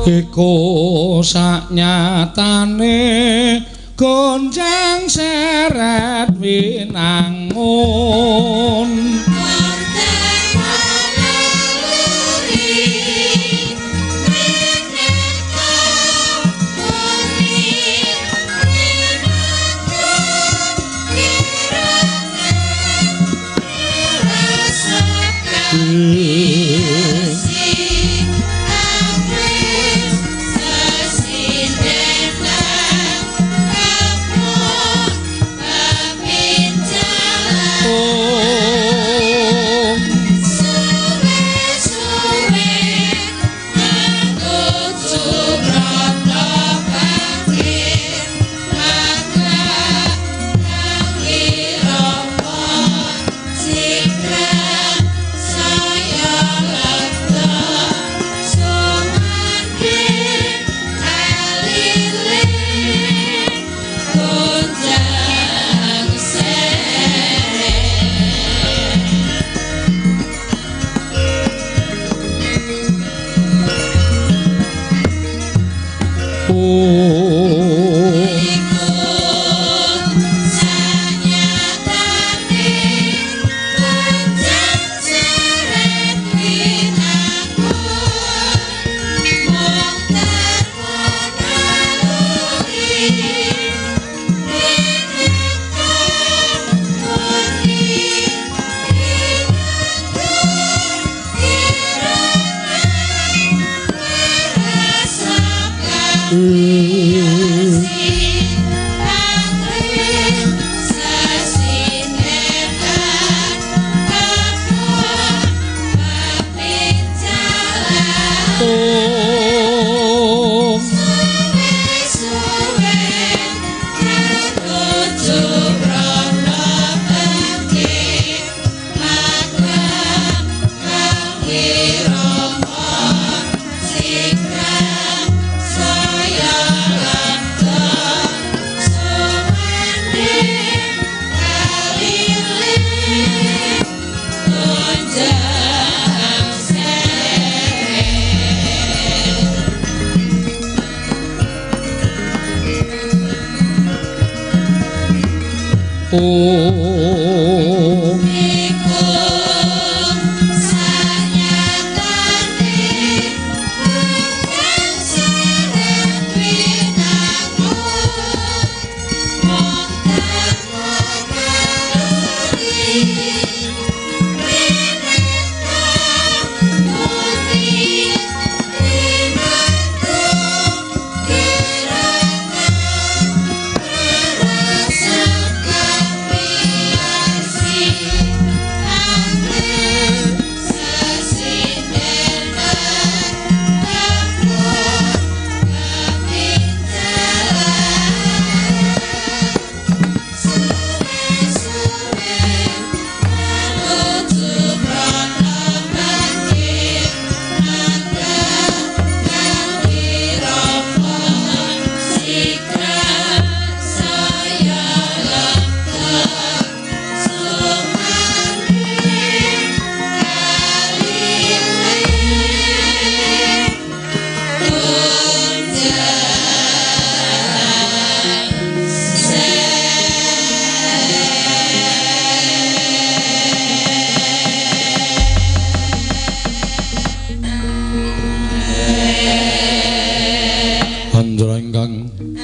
iku saknyatane gonjang seret winangun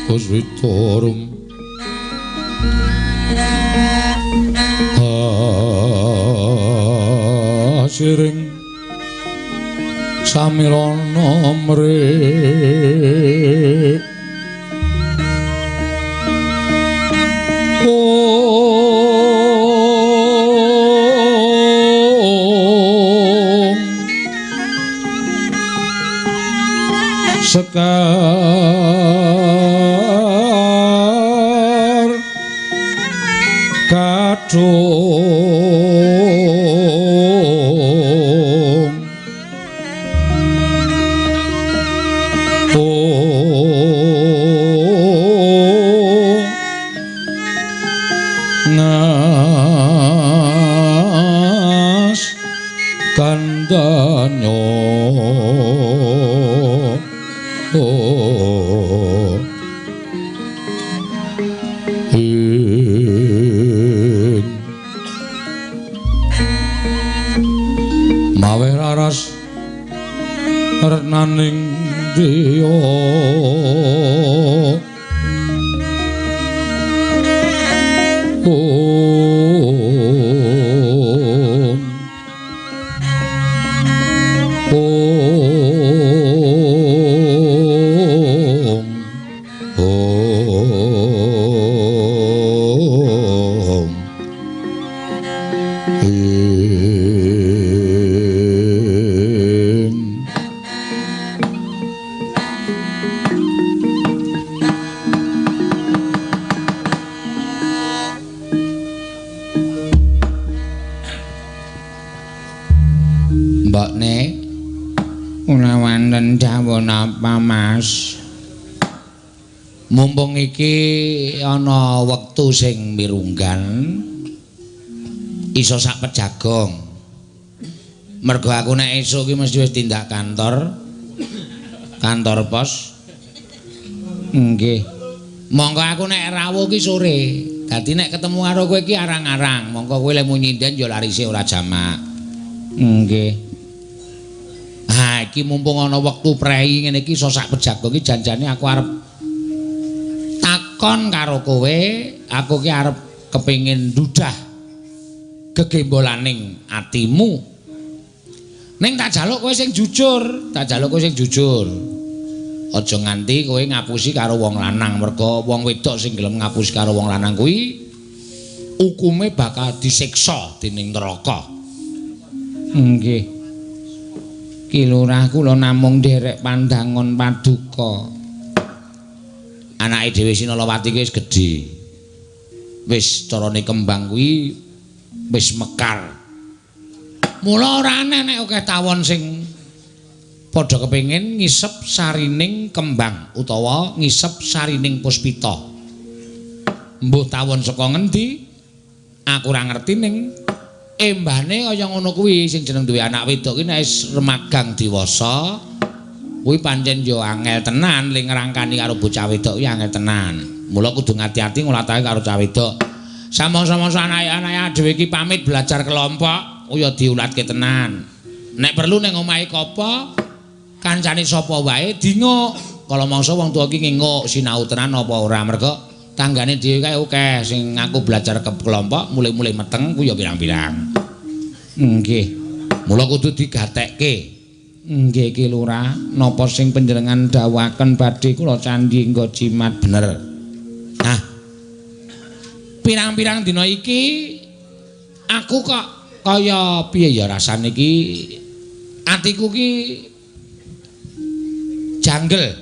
Kuswitorum siring samirana mrik sekar kadung ngas kandanya mawe raras retnaning diya mumpung iki ana wektu sing mirunggan iso sak pejagong mergo aku nek esuk iki mesti wis tindak kantor pos nggih monggo aku nek rawuh ki sore dadi nek ketemu karo kowe iki arang-arang monggo kowe lek nyinden ya larise ora jamak nggih ha iki mumpung ana wektu prei ngene iki iso sak pejagong iki janjane aku arep kon karo kowe aku ki arep kepengin ndudah gegembolaning atimu ning tak jaluk kowe sing jujur aja nganti kowe ngapusi karo wong lanang mergo wong wedok sing gelem ngapusi karo wong lanang kuwi hukume bakal disiksa dening neraka nggih Ki Lurah kula namung nderek pandangon paduka anake dhewe Sinalawati kuwi wis gedhe. Wis carane kembang kuwi wis mekar. Mula ora aneh nek akeh tawon sing padha kepengin ngisep sarining kembang utawa ngisep sarining puspita. Mbuh tawon saka ngendi? Aku ora ngerti ning embane kaya ngono kuwi sing jeneng duwe anak wedok ki nek wis remagang dewasa kuwi pancen yo angel tenan ling ngrangkani karo bocah wedok kuwi angel tenan. Mula kudu ngati-ati ngolatake karo cah wedok. Sama-sama anak-anak dhewe iki pamit belajar kelompok, ya diulatke tenan. Nek perlu ning omahe kopo, kancane sapa wae dinguk. Kala mangsa wong tuwa iki nginguk sinau tenan apa ora mergo tanggane dhewe kae akeh sing ngaku belajar ke kelompok mulai-mulai meteng ku ya pirang-pirang. Nggih. Mula kudu digatekke. Nggih Ki Lurah, napa sing panjenengan dawuhaken badhe kula candhi nggo jimat bener. Nah, pirang-pirang dina iki aku kok kaya piye ya rasane iki atiku ki janggel.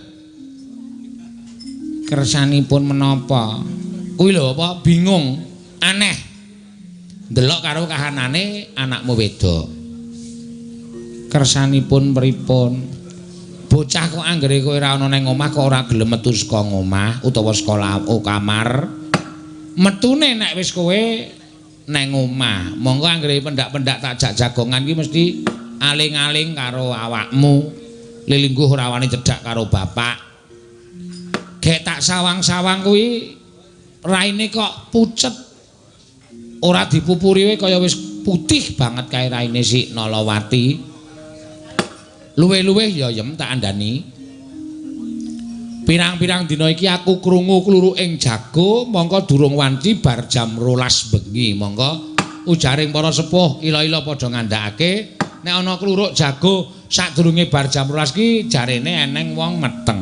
Kersanipun menapa? Kuwi lho apa bingung, aneh. Ndelok karo kahanane anakmu wedok. Kersanipun pripun? Bocah kok anggere kowe ora ana ning omah kok ora gelem metu saka omah utawa sekolah kamar. Metune nek wis kowe neng omah. Monggo anggere pendak-pendak tak jak jagongan ki mesti aling-aling karo awakmu. Lilingguh ora wani cedhak karo bapak. Gek tak sawang-sawang kuwi raine kok pucet. Ora dipupuri wae kaya wis putih banget kae raine si Nalawati. Luwe-luwe ya yem tak andani. Pirang-pirang dina iki aku krungu kluruking jago mongko durung wanci bar jam 12 bengi. Mongko ujaring para sepuh ila-ila padha ngandhakake nek ana kluruk jago sadurunge bar jam 12 ki jarene eneng wong meteng.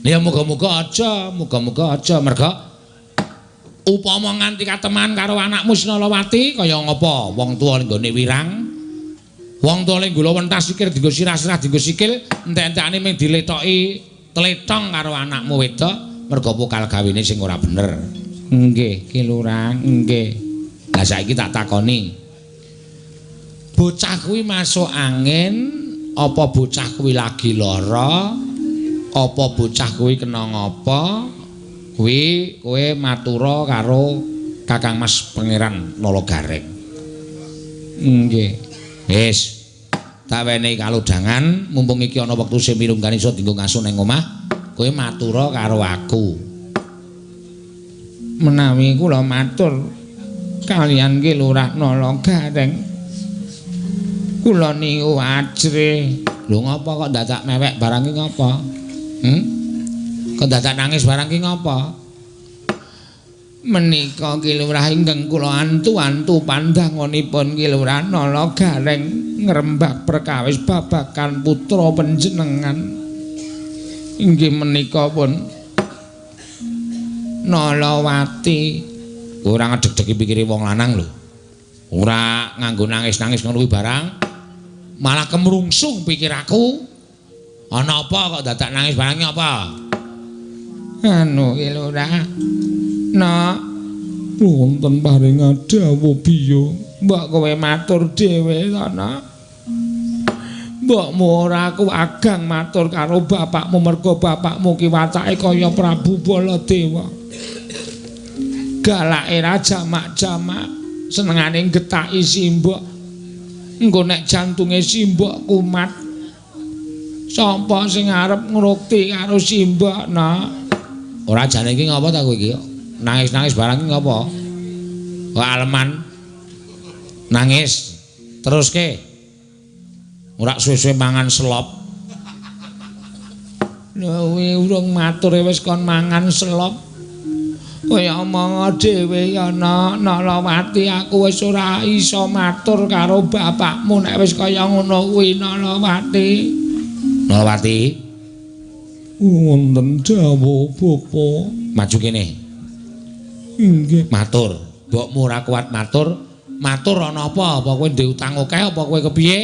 Ya muga-muga aja merga upama nganti kateman karo anakmu Sinalawati kaya ngapa wong tuwa nggone wirang. Wong tuwa ning gula wentas sikil dienggo sirah-sirah dienggo sikil entek-entekane mung diletoki tletong karo anakmu wedok merga pokal gawene sing ora bener. Nggih, Ki Lurah, nggih. Lah saiki tak takoni. Bocah kuwi masuk angin apa bocah kuwi lagi lara? Apa bocah kuwi kena ngapa? Kuwi kowe matura karo Kakang Mas Pangeran Nalagareng. Nggih. Wis tak wenehi kalodhangan mumpung iki ana wektu sing mirunggan iso dienggo ngaso ning omah kowe matura karo aku. Menawi kula matur kaliyan Ki Lurah Nala Gareng kula niku ajre. Lho ngapa kok dadak mewek barang iki ngapa? Kok dadak nangis barang iki ngapa? Menika Ki Lurah ingkang kula antu-antu pandangonipun Ki Lurah Nala Gareng ngrembak perkawis babagan putra panjenengan. Inggih menika pun Nalawati. Ora ngedeg-degi pikire wong lanang lho. Ora nganggo nangis-nangis ngono kuwi barang. Malah kemrungsung pikir aku. Ana apa kok dadak nangis barang iki apa? Anu Ki Lurah. Nak wonten paring dawuh biya. Mbok kowe matur dhewe to, Nak. Mbokmu ora aku agang matur karo bapakmu mergo bapakmu ki watake kaya Prabu Baladewa. Galake ra jamak-jamak, senengane getaki simbok. Engko nek jantunge simbok kumat, sapa sing arep ngrukti karo simbok, Nak? Ora jane iki ngapa ta kowe iki? Nangis-nangis barang iki ngapa? Kok aleman? Nangis. Teruske. Ora suwe-suwe mangan selop. Lha urung matur wis kon mangan selop. Kowe omong dhewe ya Nalawati, aku wis ora iso matur karo bapakmu nek wis kaya ngono kuwi Nalawati. Nalawati. Wonten dawuh Bapa. Maju kene. Inggih. Matur. Mbokmu ora kuat matur. Matur ana apa? Apa kowe ndek utang akeh apa kowe kepiye?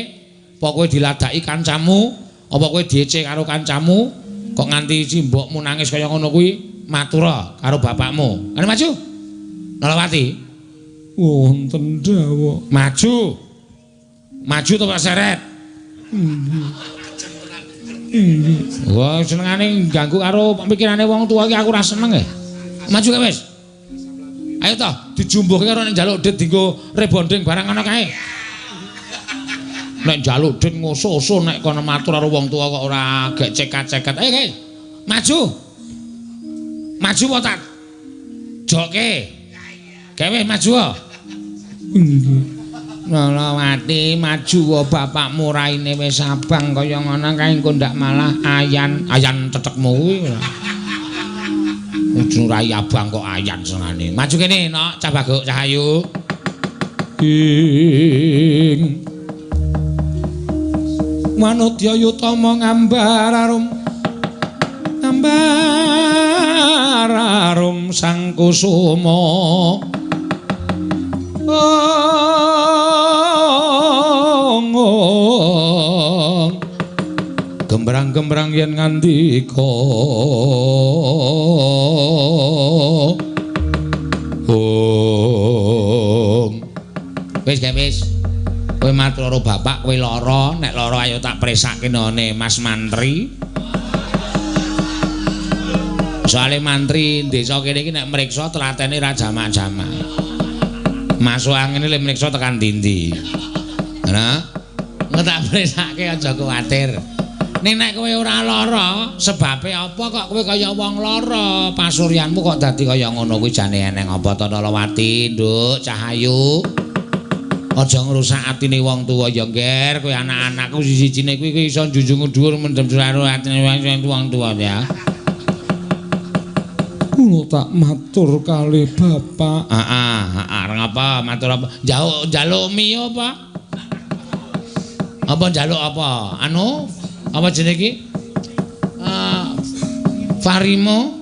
Apa kowe diladaki kancamu? Apa kowe diece karo kancamu? Kok nganti si mbokmu nangis kaya ngono kuwi? Matura karo bapakmu. Ana maju. Nalawati. Wonten dawuh. Maju. Maju to Pak Seret. Wah, senengane ganggu karo pikirane wong tuwa iki aku ora seneng e. Maju kae wis. Ayo toh, dijumbuhke karo nek njaluk dit dienggo rebonding barang ana kae. Nek njaluk dit ngoso-oso nek kono matur karo wong tuwa kok ora gek cekat-cekat. Ayo kae. Maju. Maju apa tak? Joke. Gawe maju. Nalawati maju bapakmu raine wis abang kaya ngono kae engko ndak malah ayan tetekmu kuwi. Ujung rai abang kok ayan senengane. Maju kene nok Cah Bagok Cahayu. Ing Manutya Yutama ngambar arum sang kusuma. Gembrang-gembrang yen ngandika wis gak wis kowe matur karo bapak kowe lara nek lara ayo tak presake none Mas Mantri. Soale mantri desa kene iki nek mriksa tlatene ra jamak-jamak. Masuk angin le mriksa tekan ndi-ndi. Nah, ngetak presake aja kuwatir. Ning nek kowe ora lara, sebabe apa kok kowe kaya wong lara? Pasuryanmu kok dadi kaya ngono kuwi jane eneng apa to Nalawati, Nduk, Cahayu. Aja ngrusak atine wong tuwa ya, Nger. Kowe anak-anakku siji-sijine kuwi iso njunjung dhuwur mendem karo atine wong tuwa ya. Kula tak matur kalih Bapak. Ngapa matur apa? Njaluk mie apa? Apa njaluk apa? Anu apa jenenge iki? Farimo.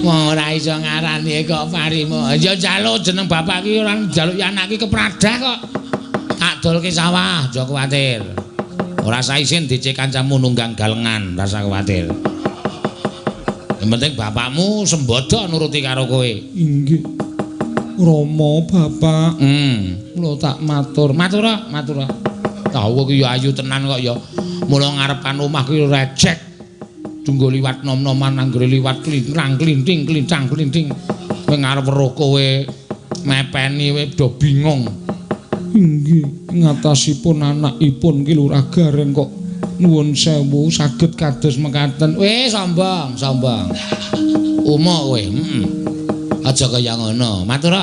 Ora iso ngarani kok Farimo. Ya njaluk jeneng bapak iki ora njaluk anak iki kepradah kok. Tak dolke sawah, aja kuwatir. Ora usah isin dicek kancamu nunggang galengan, ora usah kuwatir. Yang penting bapakmu sembodo nuruti karo kowe. Inggih. Rama Bapak. Kula tak matur. Matur. Tahu ki ya ayu tenan kok ya. Mula ngarepan omah ki recek. Tunggu liwat nom-noman anggere liwat klincang-klinting. Kowe ngarep weruh kowe mepeni kowe do bingung. Inggih, ngatasipun anakipun Ki Lurah Gareng kok nuwun sewu saged kados mekaten. Sombong. Umo kowe. Aja kaya ngono. Matur.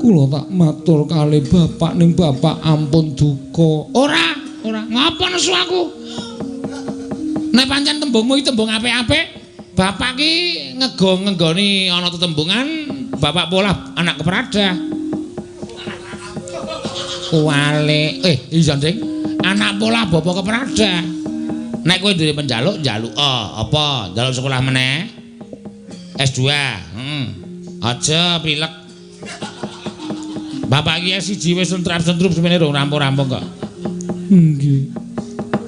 Kula tak matur kalih bapak ning bapak ampun duka. Ora. Ngapa nesu aku? Nek pancen tembungmu iki tembung apik-apik, bapak ki ngenggoni ana tetembungan bapak pola anak keprada. Wale, iya Ding. Anak pola bapak keprada. Nek kowe duwe penjaluk, njaluk apa? Njaluk sekolah meneh? S2. Aja pilek. Bapak ki S1 wis sentrap-sentrup semene rong rampung-rampung kok. Nggih.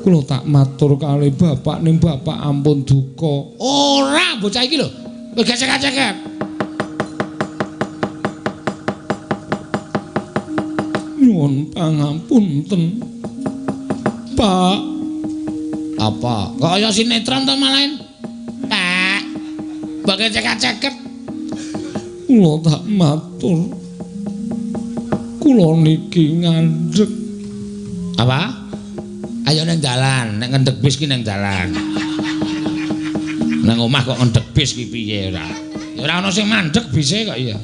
Kula tak matur kalih bapak ning bapak ampun duka. Ora, bocah iki lho. Wis gecek-gecek. Nyuwun pangapunten. Pak. Apa? Kaya sinetron to malahan? Pak. Mbok gecek-geceket. Kula tak matur. Kula niki ngandhek. Apa? Ayo nang dalan, nek ngendhek bis ki nang dalan. Nang omah kok ngendhek bis ki piye ora? Ya ora ana sing mandhek bise kok ya.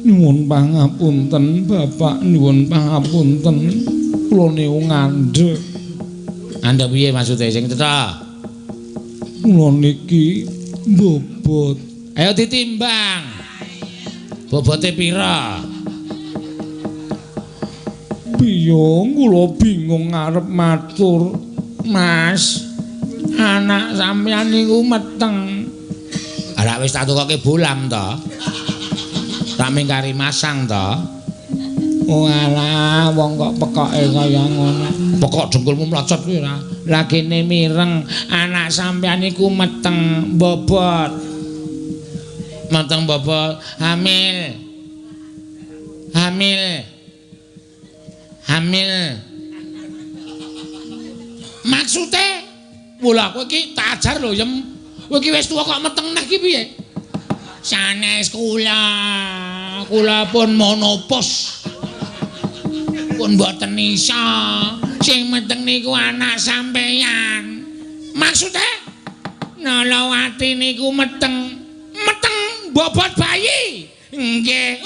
Nyuwun pangapunten, Bapak, nyuwun pangapunten. Kula niku ngandhek. Andhek piye maksude sing cetha? Kula niki bobot. Ayo ditimbang. Bobote pira? Piye kula bingung ngarep matur, Mas. Anak sampeyan niku meteng. Ala wis tak tukoke bolam to. Tak mingkari masang to. Walah, wong kok pekoke kaya ngono. Pokok dengkulmu mlocot kuwi ora. Lah kene mireng, anak sampeyan niku meteng bobot. Meteng bobot hamil. Maksude mula kowe iki tak ajar lho Yem. Kowe iki wis tuwa kok meteng neh iki piye? Sanes kula pun monopos. Pun mboten isa. Sing meteng niku anak sampeyan. Maksude Nalawati niku meteng bobot bayi. Nggih.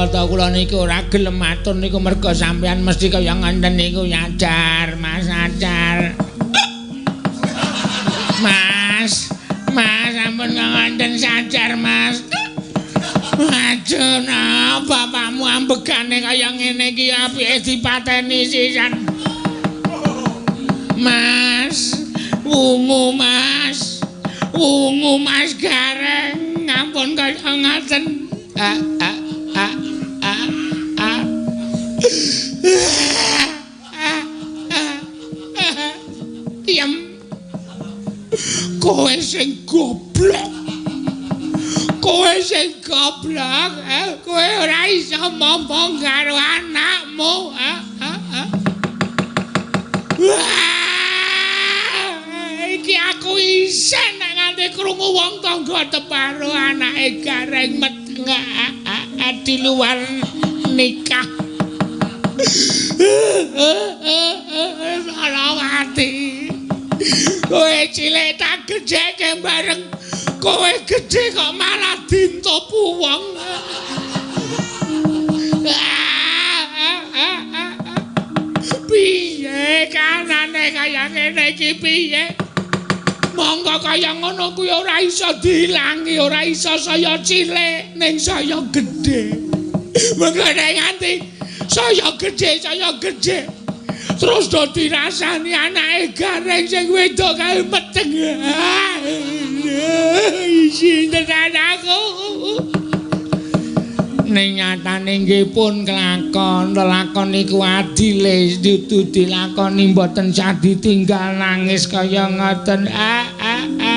Ta kula niku ora gelem matur niku merga sampeyan mesti kaya ngenten niku Yajar, Mas Yajar. Mas ampun ngenten Sajar, Mas. Aja nah, bapakmu ambegane kaya ngene iki apike dipateni sisan. Mas, ungu Mas Gareng, ampun kaya ngaten. Yem kowe sing goblok kowe ora iso ngomong karo anakmu iki aku isen nek nganti krungu wong tangga teparo anake Gareng meteng di luar nikah. Nalawati kowe cilik tak gedheke bareng kowe gedhe kok malah dintopu wong. Piye kanane kaya ngene iki piye? Monggo kaya ngono kuwi ora iso diilangi, ora iso saya cilik ning saya gedhe. Mengko nganti saya gedhe terus do dirasani anake Gareng sing wedok kae meteng. Isin tenan aku. Ning nyatane nggih pun kelakon niku adile dudu dilakoni mboten sah ditinggal nangis kaya ngoten.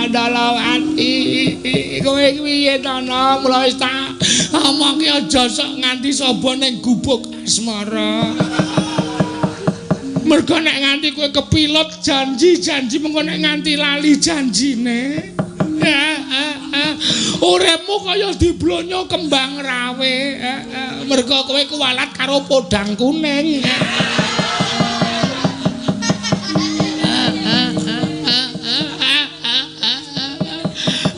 Dalawati kowe piye to no? Mula wis tak Omong ki aja sok nganti saba ning gubuk asmara. Mergo nek nganti kowe kepilut janji mengko nek nganti lali janjine. Uripmu kaya diblonyo kembang rawe. Mergo kowe kuwalat karo podang kuning.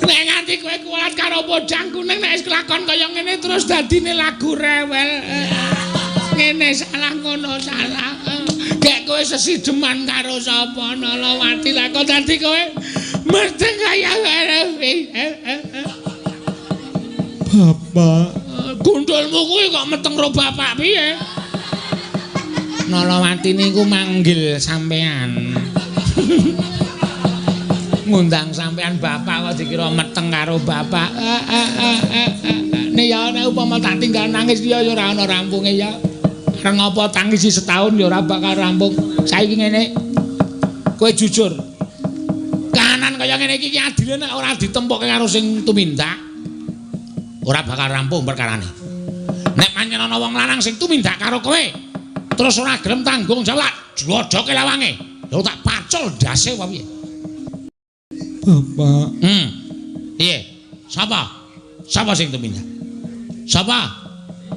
Nek nganti kowe kuwalat karo podang kuning nek wis kelakon kaya ngene terus dadine lagu rewel. Ngene salah ngono salah. Gek kowe sesideman karo sapa Nalawati lha kok dadi kowe mesti kaya Bapak gundulmu kuwi kok meteng ro bapak piye Nalawati niku manggil sampean ngundang sampean bapak kok dikira meteng karo bapak nek ya nek upama tak tinggal nangis ya ora ana rampunge ya Kareng apa tangisi setahun ya ora bakal rampung. Saiki ngene. Kowe jujur. Kahanan kaya ngene iki adile nek ora ditempokke karo sing tumindak. Ora bakal rampung perkarane. Nek pancen ana wong lanang sing tumindak karo kowe, terus ora gelem tanggung jawab, jodoke lawange. Lha tak pacul ndase wae piye? Bapak. Piye? Sapa? Sapa sing tumindak? Sapa?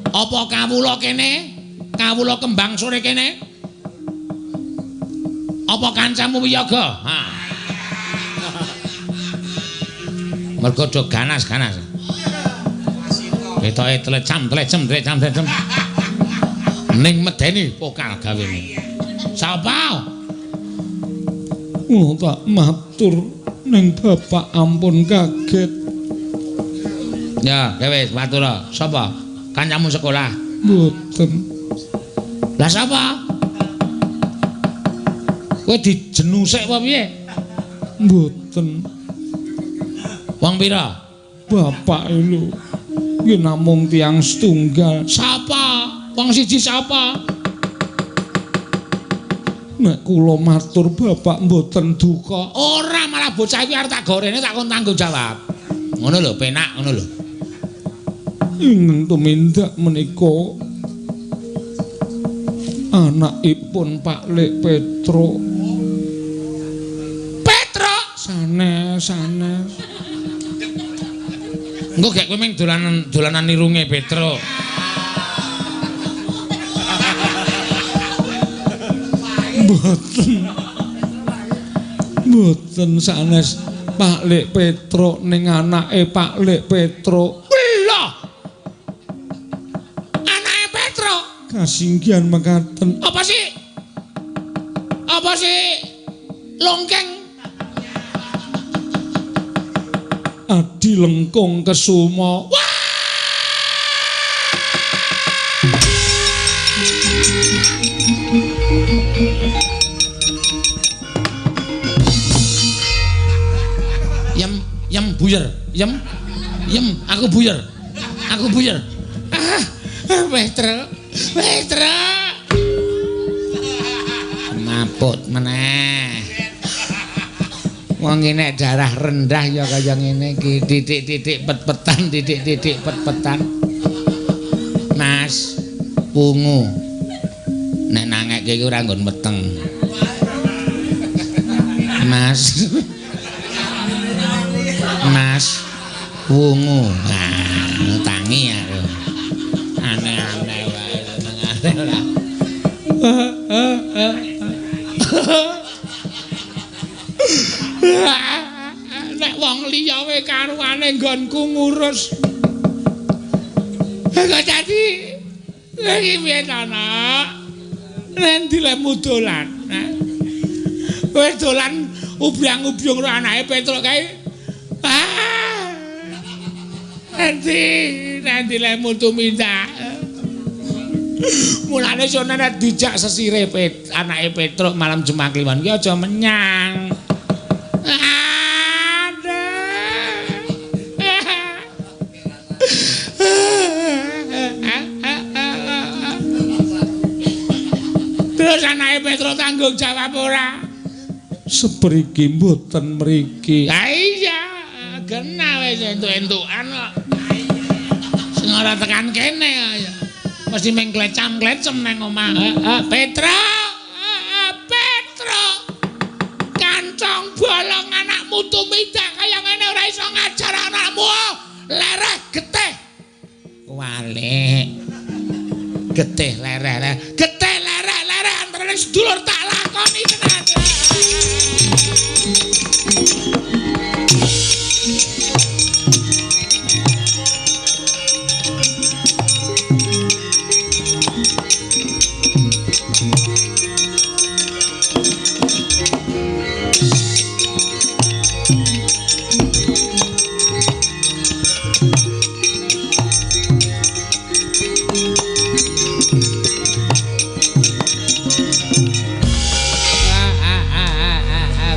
Apa kawula kene? Kawula kembang sore kene? Apa kancamu wiyaga? Ha. Mergo do ganas-ganas. Ketoke tlecam. Ning medeni pokal gawene. Sapa? Oh, tak matur ning bapak ampun kaget. Ya, wis matur. Sapa? Kancamu sekolah? Mboten. Lah sapa? Kowe dijenusek apa piye? Mboten. Wong pira? Bapak lho. Nggih namung tiyang setunggal. Sapa? Wong siji sapa? Nek kula matur bapak mboten duka. Ora malah bocah iki arep tak gorene tak kon tanggung jawab. Ngono lho, penak ngono lho. Ingkang tumindak menika anakipun Pak Lek Petro. Petro sanes. Engko gek kowe ming dolanan nirunge Petro. Mboten sanes Pak Lek Petro ning anake Pak Lek Petro. Kasinggihan mekaten. Apa sih? Longkeng. Adi Lengkung Kesuma. Wah! Yem buyer. Yem. Aku buyer. Petra. Maput meneh. Wong iki nek darah rendah ya kaya ngene iki, titik-titik pet-petan. Mas, pungu. Nek nangekke iki ora nggon meteng. Mas, pungu. Nah, tangi aku. Aneh-aneh wae senengane ora. Nek wong liya wae karuane nggonku ngurus. Kok dadi iki piye to, Nak? Nek dilemu dolan. Kowe dolan ubyang-ubyung karo anake Petro kae. Nanti lemu tumindak. Mulane sono nek dijak sesire anake Petro malam Jumat Kliwon ki aja menyang. Terus anake Petro tanggung jawab ora? Sepriki mboten mriki. Ha iya, genah wis entuk-entukan kok. ora tekan kene ya. Mesti meng klecam-klecem nang omah. Petra. Petra. Kancong bolong anakmu tumidak kaya ngene ora iso ngajar anakmu. Lereh getih. Walik. Getih lereh. Getih lereh antarane sedulur tak lakoni tenan.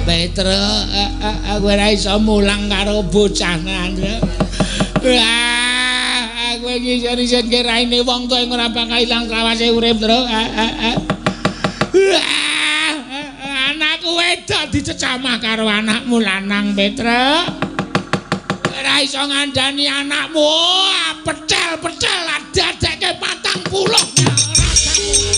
Petra, aku ora iso mulang karo bocah Nandra. Aku iki iso-iso kiraine wong tuwa ora bakal ilang trawase urip, Tru. Anakku wedok dicecamah karo anakmu lanang, Petra. Ora iso ngandani anakmu, pecel-pecel dadekke 40 nya rasamu.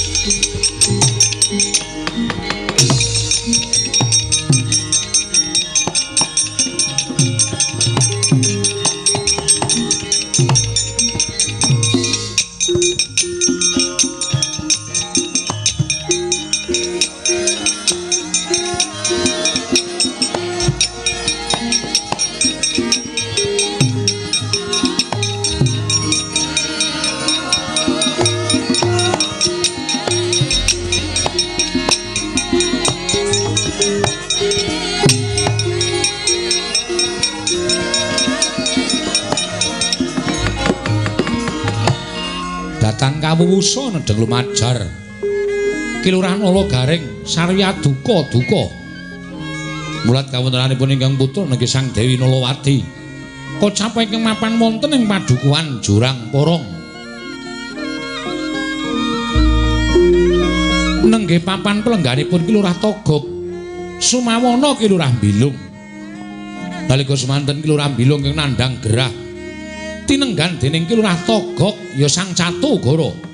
Datang kawuwusa nedheng lumajar. Kelurahan Nalagaring sarya duka. Mulat kawontenanipun ingkang putra nggih Sang Dewi Nalawati. Kocap ingkang mapan wonten ing padukuhan Jurang Porong. Nenggih papan pelengganipun Kelurah Togog. Sumawana Kelurah Bilung. Nalika semanten Kelurah Bilung ing nandhang gerah. Tinenggan dening Kelurah Togog ya Sang Catugara.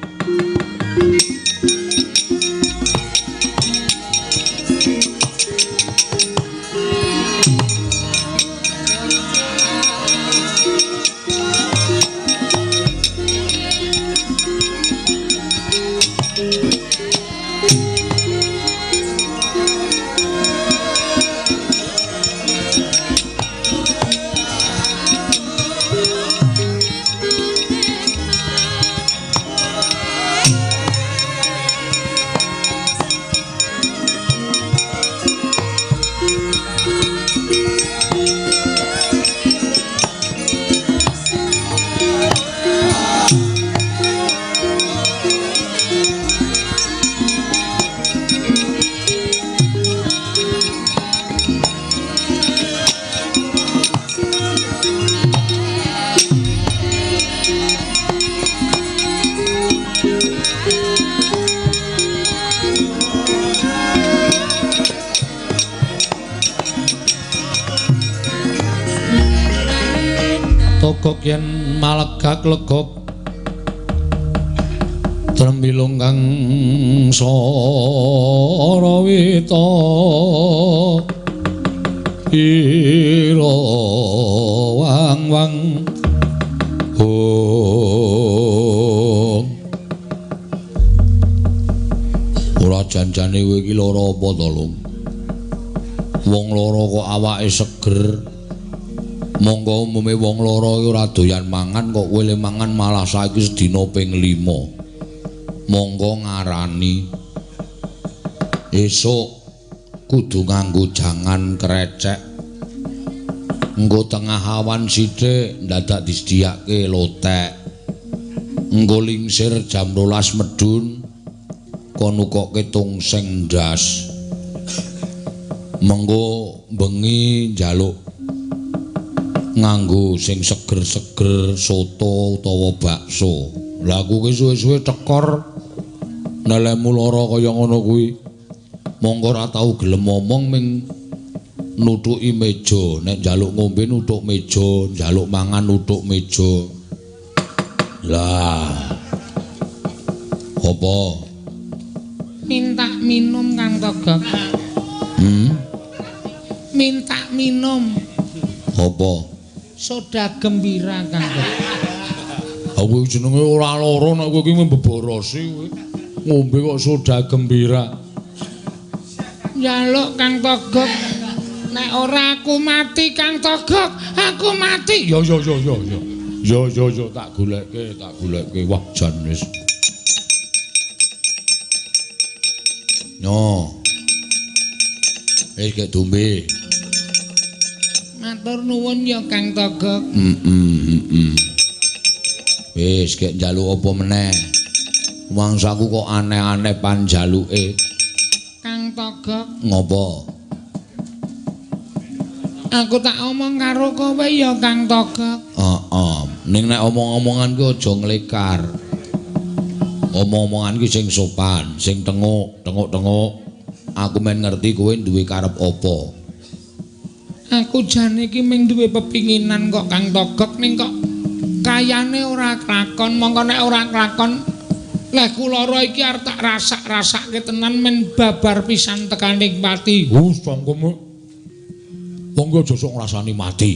Togog yen malegak legok trembilung kang sarawita ira wang-wang ora janjane kowe iki lara apa to, Lung? Wong lara kok awake seger. Monggo umume wong lara iki ora doyan mangan kok kowe le mangan malah saiki sedina ping 5. Monggo ngarani esuk kudu nganggo jangan krecek. Engko tengah awan sithik ndadak disediake lotek. Engko lingsir jam 12 medhun kon ukoke tungseng ndas. Mengko bengi njaluk nganggo sing seger-seger soto utawa bakso. Lah aku ki suwe-suwe tekor nelemu lara kaya ngono kuwi. Monggo ora tau gelem ngomong ming nutuki meja. Nek njaluk ngombe nutuk meja, njaluk mangan nutuk meja. Lah. Apa? Minta minum Kang Togog. Minta minum. Apa? Soda gembira Kang Togog. Aku jenenge ora lara nek kowe iki mbeborosi kowe. Ngombe kok soda gembira. Njaluk Kang Togog. Nek ora aku mati Kang Togog, aku mati. Yo tak goleke. Wah jan wis. No. Wis gek dombe. Matur nuwun ya Kang Togog. Wis gek njaluk apa meneh? Mangsaku kok aneh-aneh panjaluke. Kang Togog. Ngopo? Aku tak omong karo kowe ya Kang Togog. Ning nek omong-omongan ku aja nglekar. Omong-omongan ku sing sopan, sing tenguk. Aku men ngerti kowe duwe karep apa. Aku jane iki mung duwe pepinginan kok Kang Togog ning kok kayane ora klakon. Mongko nek ora klakon leh kulara iki arep tak rasak-rasake tenan men babar pisan tekaning pati. Sangkeme. Wong ki aja sok ngrasani mati.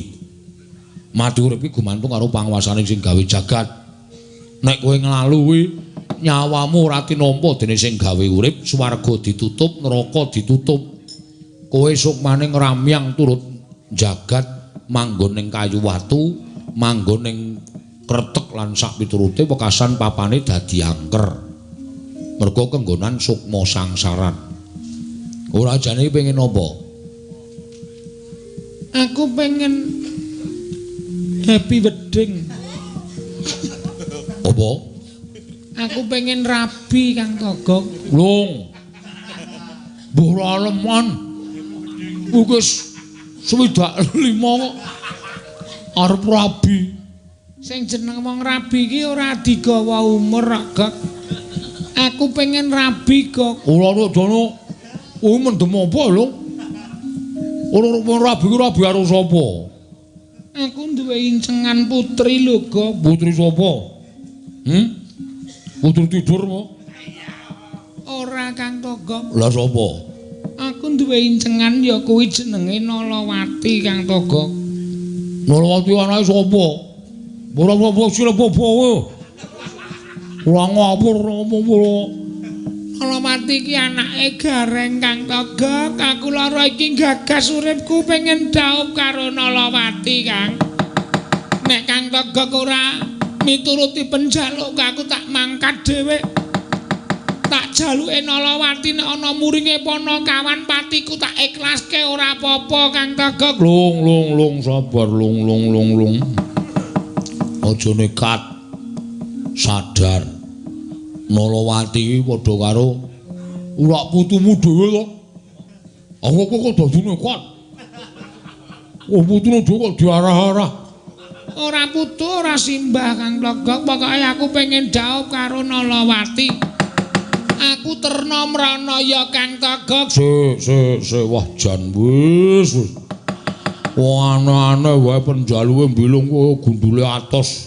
Mati urip iki gumantung karo panguwasane sing gawe jagat. Nek kowe nglalu kuwi nyawamu ora tinampa dening sing gawe urip, swarga ditutup, neraka ditutup. Kowe sok maning ramyang turut jagat manggon ning kayu watu, manggon ning kretek lan sak piturute wekasan papane dadi angker. Mergo kenggonan sukma sangsaran. Ora jane pengen apa? Aku pengen happy wedding. Apa? Aku pengen rabi Kang Togog. Lung. Mbuh aleman. Wis 65 kok arep rabi. Sing jeneng wong rabi iki ora digawa umur kok. Aku pengen rabi kok. Ora dono. Kuwi mendem apa lho? Ora rabi ku rabi karo sapa? Aku duwe incengan putri lho, Gok. Putri sapa? Putri tidur apa? Ora Kang Togog. Lah sapa? Aku duwe incengan ya kuwi jenenge Nalawati Kang Togog. Nalawati anake sapa? Ora apa sira apa kowe? Ora ngapur apa. Nalawati ki anake Gareng Kang Togog. Aku lara iki gagas uripku pengen dhaup karo Nalawati, Kang. Nek Kang Togog ora mituruti penjaluk aku tak mangkat dhewe. Tak jaluke Nalawati nek ana muringe Panakawan patiku tak ikhlaske ora apa-apa Kang Togog. Lung sabar lung. Aja nekat. Sadar. Nalawati iki padha karo urak putumu dhewe to. Aku kok dadi nekat. Putune dhewe kok diarah-arah. Ora putu ora simbah Kang Togog, pokoke aku pengen dhaup karo Nalawati. Aku terna mrana ya Kang Togog. Sik, wah jan wis. Wah aneh-aneh wae penjaluke mbilung kok gundule atos.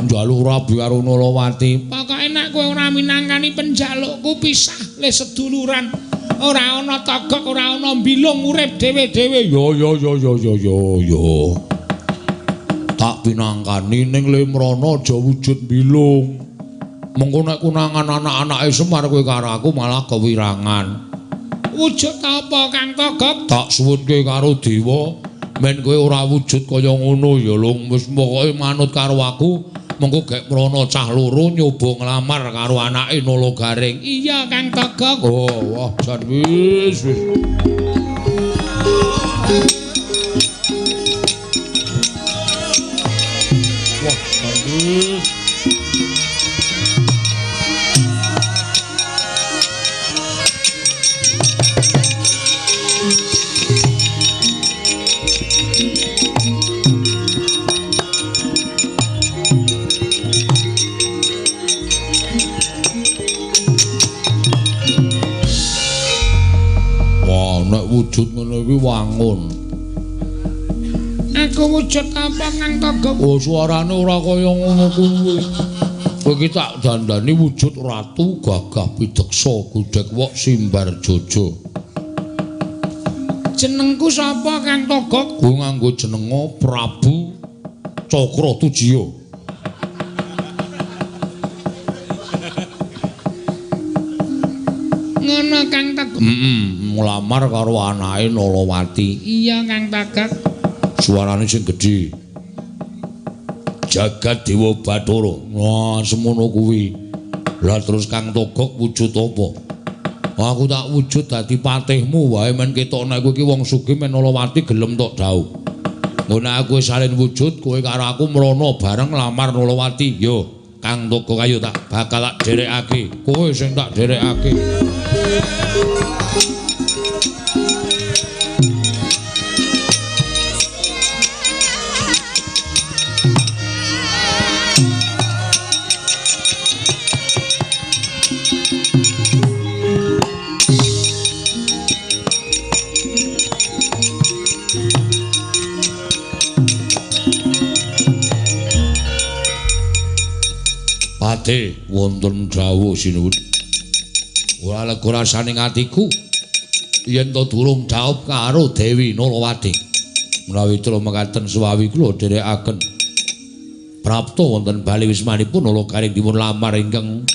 Njaluk rabi karo Nalawati. Pokoke nek kowe ora minangkani penjalukku pisah le seduluran. Ora ana Togog, ora ana mbilung urip dhewe-dhewe. Yo. Tak pinangkani ning lemrana aja wujud mbilung. Mengko nek kunangan anak-anake Semar kowe karo aku malah kewirangan. Wujud apa Kang Togog? Tak suwunke karo dewa, men kowe ora wujud kaya ngono ya Lung. Wis pokoke manut karo aku. Mengko gek mrana cah loro nyoba nglamar karo anake Nalagaring. Iya Kang Togog. Oh, wah jan wis. Wah, jan wis. Aku aku wujud apa Kang Togok? Oh, suarane ora kaya ngono kuwi. Kowe iki tak dandani wujud ratu gagah pideksa gudheg wok simbar jojo. Jenengku sapa Kang Togok? Ku nganggo jenenga Prabu Cakratujiya. Ngono Kang Togok. Nglamar karo anake Nalawati. Iya Kang Togok. Suarane sing gedhe. Jagat Dewa Bathara. Wah, semono kuwi. Lah terus Kang Togok wujud apa? Aku tak wujud dadi patihmu wae men ketok nek kowe iki wong sugih men Nalawati gelem tok dhaup. Ngono aku wis salin wujud kowe karo aku mrono bareng lamar Nalawati. Yo, Kang Togok ayo tak bakal tak dherekake. Kowe sing tak dherekake. Pate wonten dawuh sinuwun. Ora lega rasane atiku yen to durung dhaup karo Dewi Nalawati. Menawi kula mekaten suwawi kula dherekaken prapta wonten bali wismanipun Nalagaring dipun lamar ingkang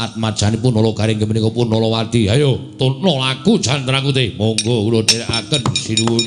atmajanipun Nalagaring menika pun Nalawati. Ayo tutna laku jandraku te. Monggo kula dherekaken sinuwun.